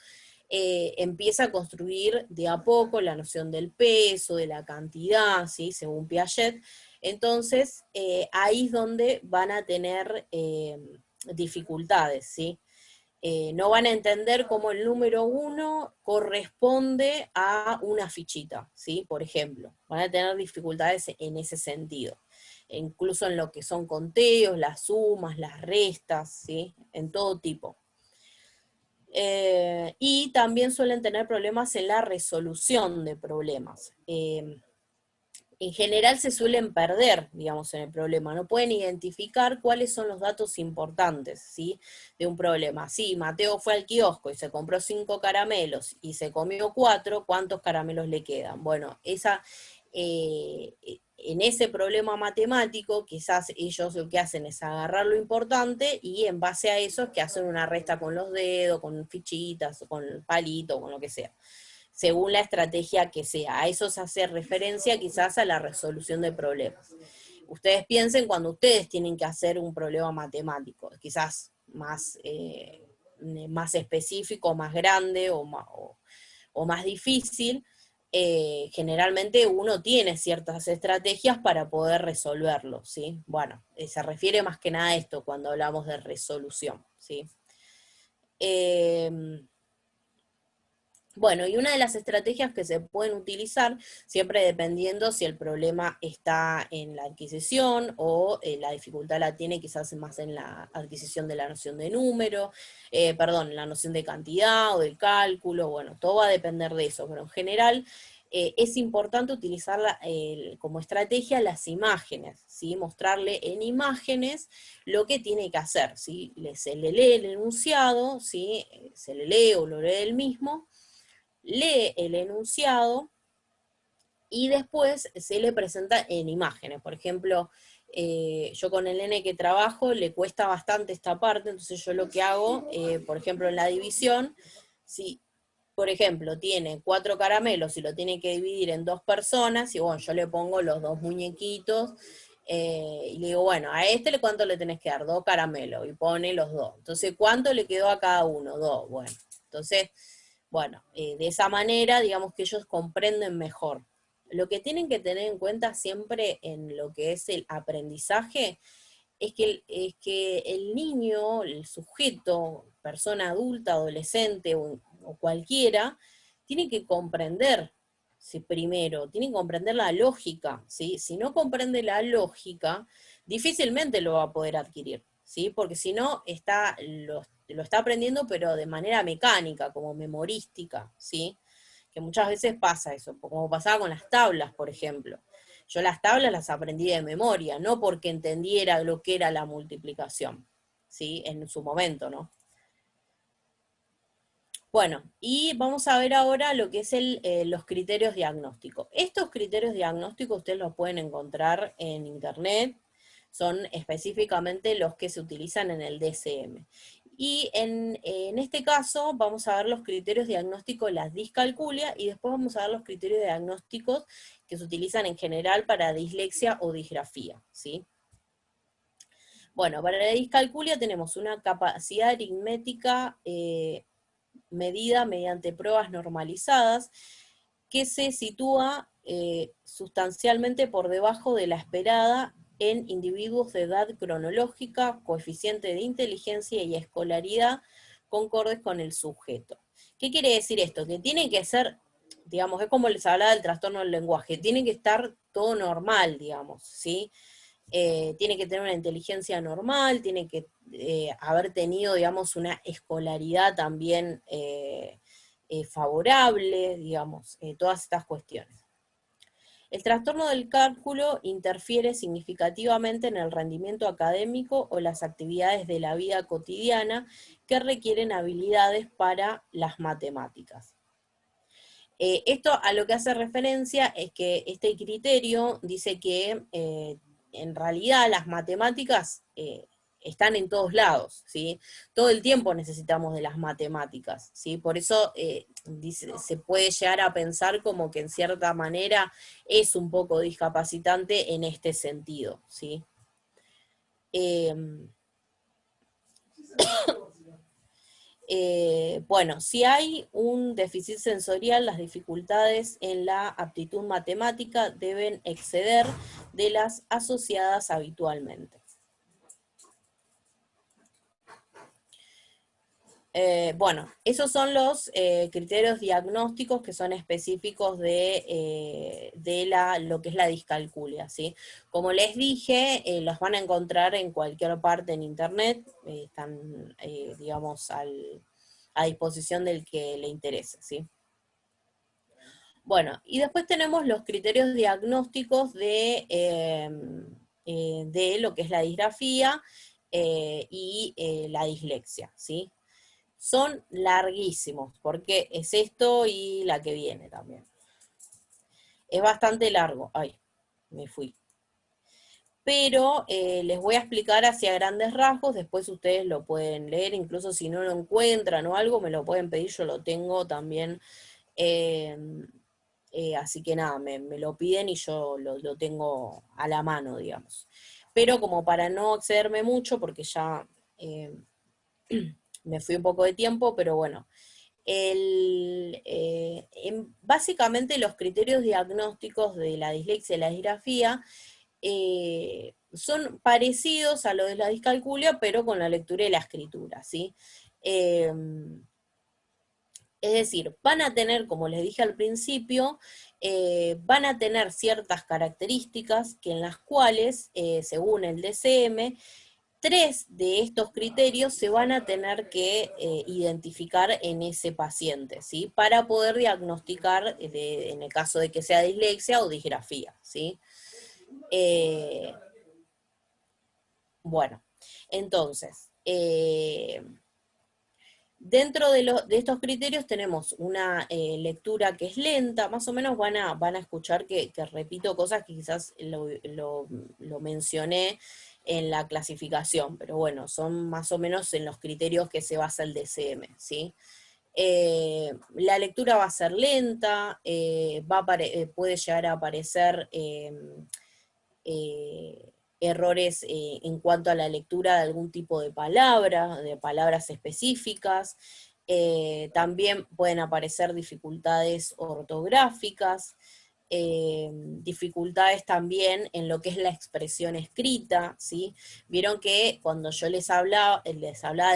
empieza a construir de a poco la noción del peso, de la cantidad, ¿sí? Según Piaget, Entonces, ahí es donde van a tener dificultades, ¿sí? No van a entender cómo el número 1 corresponde a una fichita, ¿sí? Por ejemplo, van a tener dificultades en ese sentido, incluso en lo que son conteos, las sumas, las restas, ¿sí? En todo tipo. Y también suelen tener problemas en la resolución de problemas. En general se suelen perder, digamos, en el problema. No pueden identificar cuáles son los datos importantes, ¿sí? De un problema. Sí, Mateo fue al kiosco y se compró 5 caramelos y se comió 4, ¿cuántos caramelos le quedan? Bueno, en ese problema matemático, quizás ellos lo que hacen es agarrar lo importante y en base a eso es que hacen una resta con los dedos, con fichitas, con el palito, con lo que sea, según la estrategia que sea. A eso se hace referencia quizás a la resolución de problemas. Ustedes piensen cuando ustedes tienen que hacer un problema matemático, quizás más específico, más grande o más difícil, generalmente uno tiene ciertas estrategias para poder resolverlo, ¿sí? Bueno, se refiere más que nada a esto cuando hablamos de resolución, ¿sí? Bueno, y una de las estrategias que se pueden utilizar, siempre dependiendo si el problema está en la adquisición o la dificultad la tiene quizás más en la adquisición de la noción de número, la noción de cantidad o del cálculo, bueno, todo va a depender de eso, pero en general es importante utilizar como estrategia las imágenes, ¿sí? Mostrarle en imágenes lo que tiene que hacer, ¿sí? Se le lee el enunciado, ¿sí? Se le lee o lo lee él mismo, lee el enunciado y después se le presenta en imágenes. Por ejemplo, yo con el nene que trabajo le cuesta bastante esta parte, entonces yo lo que hago, por ejemplo, en la división, si, por ejemplo, tiene 4 caramelos y lo tiene que dividir en 2 personas, y bueno, yo le pongo los 2 muñequitos, y le digo, bueno, a este cuánto le tenés que dar, 2 caramelos, y pone los 2. Entonces, ¿cuánto le quedó a cada uno? 2, bueno. Entonces, bueno, de esa manera, digamos que ellos comprenden mejor. Lo que tienen que tener en cuenta siempre en lo que es el aprendizaje es que el niño, el sujeto, persona adulta, adolescente o cualquiera, tiene que comprender, ¿sí? Primero, tiene que comprender la lógica, ¿sí? Si no comprende la lógica, difícilmente lo va a poder adquirir, ¿sí? Porque si no, lo está aprendiendo, pero de manera mecánica, como memorística, ¿sí? Que muchas veces pasa eso, como pasaba con las tablas, por ejemplo. Yo las tablas las aprendí de memoria, no porque entendiera lo que era la multiplicación, ¿sí? En su momento, ¿no? Bueno, y vamos a ver ahora lo que es los criterios diagnósticos. Estos criterios diagnósticos ustedes los pueden encontrar en internet, son específicamente los que se utilizan en el DSM. Y en este caso vamos a ver los criterios diagnósticos de la discalculia y después vamos a ver los criterios diagnósticos que se utilizan en general para dislexia o disgrafía, ¿sí? Bueno, para la discalculia tenemos una capacidad aritmética medida mediante pruebas normalizadas que se sitúa sustancialmente por debajo de la esperada en individuos de edad cronológica, coeficiente de inteligencia y escolaridad concordes con el sujeto. ¿Qué quiere decir esto? Que tiene que ser, digamos, es como les hablaba del trastorno del lenguaje, tiene que estar todo normal, digamos, ¿sí? Tiene que tener una inteligencia normal, tiene que haber tenido, digamos, una escolaridad también favorable, digamos, todas estas cuestiones. El trastorno del cálculo interfiere significativamente en el rendimiento académico o las actividades de la vida cotidiana que requieren habilidades para las matemáticas. Esto a lo que hace referencia es que este criterio dice que en realidad las matemáticas están en todos lados, ¿sí? Todo el tiempo necesitamos de las matemáticas, ¿sí? Por eso se puede llegar a pensar como que en cierta manera es un poco discapacitante en este sentido, ¿sí? Bueno, si hay un déficit sensorial, las dificultades en la aptitud matemática deben exceder de las asociadas habitualmente. Bueno, esos son los criterios diagnósticos que son específicos de lo que es la discalculia, ¿sí? Como les dije, los van a encontrar en cualquier parte en internet, están, digamos, a disposición del que le interese, ¿sí? Bueno, y después tenemos los criterios diagnósticos de lo que es la disgrafía y la dislexia, ¿sí? Son larguísimos, porque es esto y la que viene también. Es bastante largo. Ay, me fui. Pero les voy a explicar hacia grandes rasgos, después ustedes lo pueden leer, incluso si no lo encuentran o algo, me lo pueden pedir, yo lo tengo también. eh, Así que nada, me lo piden y yo lo tengo a la mano, digamos. Pero como para no excederme mucho, porque ya me fui un poco de tiempo, pero bueno, básicamente los criterios diagnósticos de la dislexia y la disgrafía son parecidos a lo de la discalculia, pero con la lectura y la escritura, ¿sí? Eh, es decir, van a tener, como les dije al principio, van a tener ciertas características que en las cuales, según el DCM, 3 de estos criterios se van a tener que identificar en ese paciente, ¿sí? Para poder diagnosticar, en el caso de que sea dislexia o disgrafía, ¿sí? Eh, bueno, entonces, dentro de estos criterios tenemos una lectura que es lenta, más o menos van a escuchar que repito cosas que quizás lo mencioné en la clasificación, pero bueno, son más o menos en los criterios que se basa el DCM, ¿sí? La lectura va a ser lenta, puede llegar a aparecer errores en cuanto a la lectura de algún tipo de palabra, de palabras específicas. También pueden aparecer dificultades ortográficas, dificultades también en lo que es la expresión escrita, ¿sí? Vieron que cuando yo les hablaba de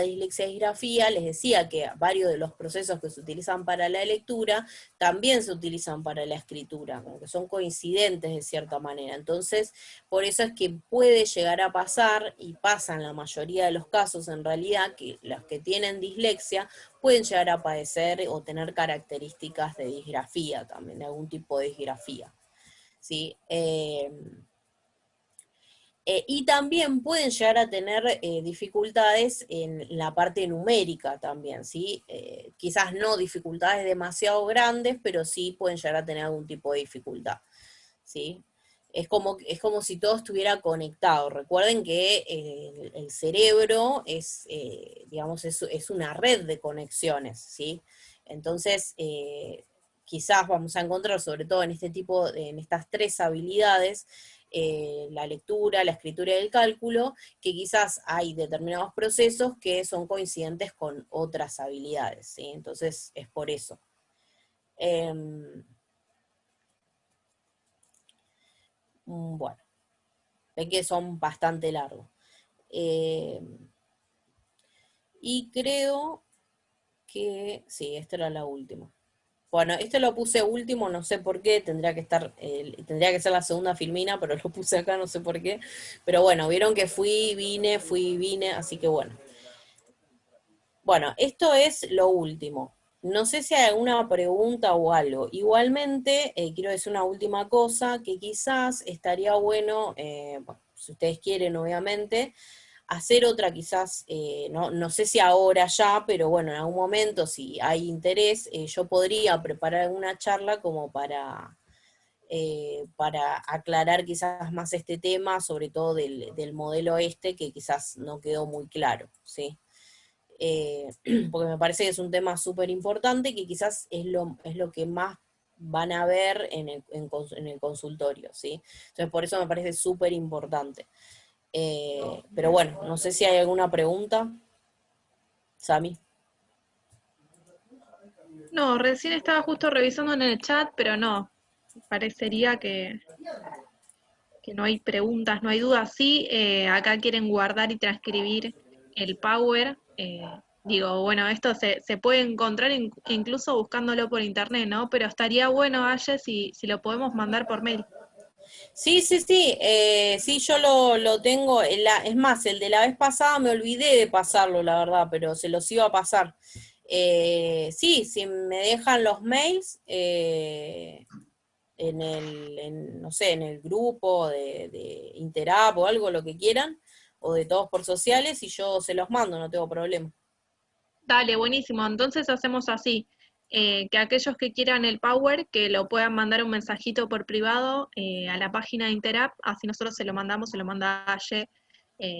dislexia y disgrafía, les decía que varios de los procesos que se utilizan para la lectura también se utilizan para la escritura, como que son coincidentes de cierta manera. Entonces, por eso es que puede llegar a pasar, y pasa en la mayoría de los casos en realidad, que los que tienen dislexia pueden llegar a padecer o tener características de disgrafía también, de algún tipo de disgrafía, ¿sí? Y también pueden llegar a tener dificultades en la parte numérica también, ¿sí? Quizás no dificultades demasiado grandes, pero sí pueden llegar a tener algún tipo de dificultad, ¿sí? Es como si todo estuviera conectado. Recuerden que el cerebro digamos, es una red de conexiones, ¿sí? Entonces, quizás vamos a encontrar, sobre todo en en estas 3 habilidades, la lectura, la escritura y el cálculo, que quizás hay determinados procesos que son coincidentes con otras habilidades, ¿sí? Entonces, es por eso. Bueno, ve que son bastante largos. Eh, y creo que, sí, esta era la última. Bueno, este lo puse último, no sé por qué, tendría que ser la segunda filmina, pero lo puse acá, no sé por qué. Pero bueno, vieron que fui, vine, así que bueno. Bueno, esto es lo último. No sé si hay alguna pregunta o algo. Igualmente, quiero decir una última cosa, que quizás estaría bueno, bueno, si ustedes quieren, obviamente, hacer otra quizás, no sé si ahora ya, pero bueno, en algún momento, si hay interés, yo podría preparar alguna charla como para aclarar quizás más este tema, sobre todo del modelo este, que quizás no quedó muy claro, ¿sí? Porque me parece que es un tema súper importante que quizás es lo que más van a ver en el consultorio, ¿sí? Entonces por eso me parece súper importante. Pero bueno, no sé si hay alguna pregunta, Sami. No, recién estaba justo revisando en el chat, pero no. Parecería que no hay preguntas, no hay dudas. Sí, acá quieren guardar y transcribir el Power. Digo, bueno, esto se puede encontrar incluso buscándolo por internet, ¿no? Pero estaría bueno, Aye, si lo podemos mandar por mail. Sí, sí, sí, sí, yo lo tengo, es más, el de la vez pasada me olvidé de pasarlo, la verdad, pero se los iba a pasar. Sí, si me dejan los mails no sé, en el grupo de Interap o algo, lo que quieran, o de todos por sociales, y yo se los mando, no tengo problema. Dale, buenísimo. Entonces hacemos así, que aquellos que quieran el Power, que lo puedan mandar un mensajito por privado a la página de Interap, así nosotros se lo mandamos, se lo manda a Aye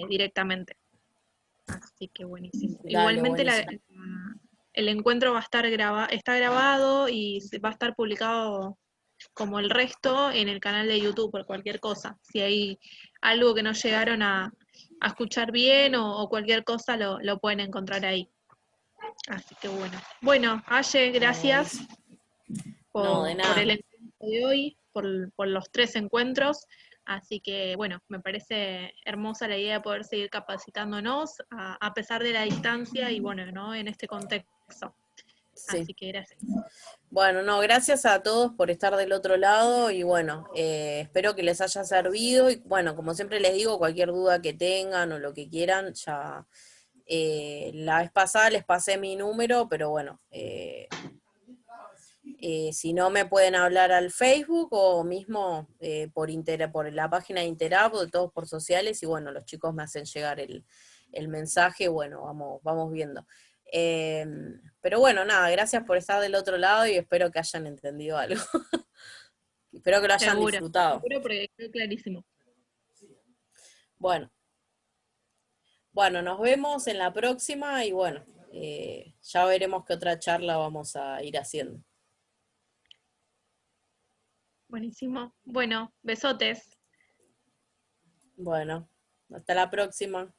directamente. Así que buenísimo. Dale, Igualmente buenísimo. el encuentro va a estar está grabado y va a estar publicado como el resto en el canal de YouTube por cualquier cosa. Si hay algo que no llegaron a escuchar bien o cualquier cosa, lo pueden encontrar ahí. Así que bueno. Bueno, Aye, Bueno, gracias buenísimo. No, de por el nada. encuentro de hoy, por los 3 encuentros. Así que bueno, me parece hermosa la idea de poder seguir capacitándonos a pesar de la distancia y bueno, ¿no? En este contexto. Sí. Así que gracias. Bueno, no, gracias a todos por estar del otro lado y bueno, espero que les haya servido y bueno, como siempre les digo, cualquier duda que tengan o lo que quieran, ya la vez pasada les pasé mi número, pero bueno, si no me pueden hablar al Facebook o mismo por la página de Interap o de todos por sociales y bueno, los chicos me hacen llegar el mensaje, bueno, vamos viendo. Eh, pero bueno, nada, gracias por estar del otro lado y espero que hayan entendido algo. Espero que lo hayan Seguro, disfrutado. seguro porque quedó clarísimo. Bueno, bueno, nos vemos en la próxima y bueno, ya veremos qué otra charla vamos a ir haciendo. Buenísimo. Bueno, besotes. Bueno, hasta la próxima.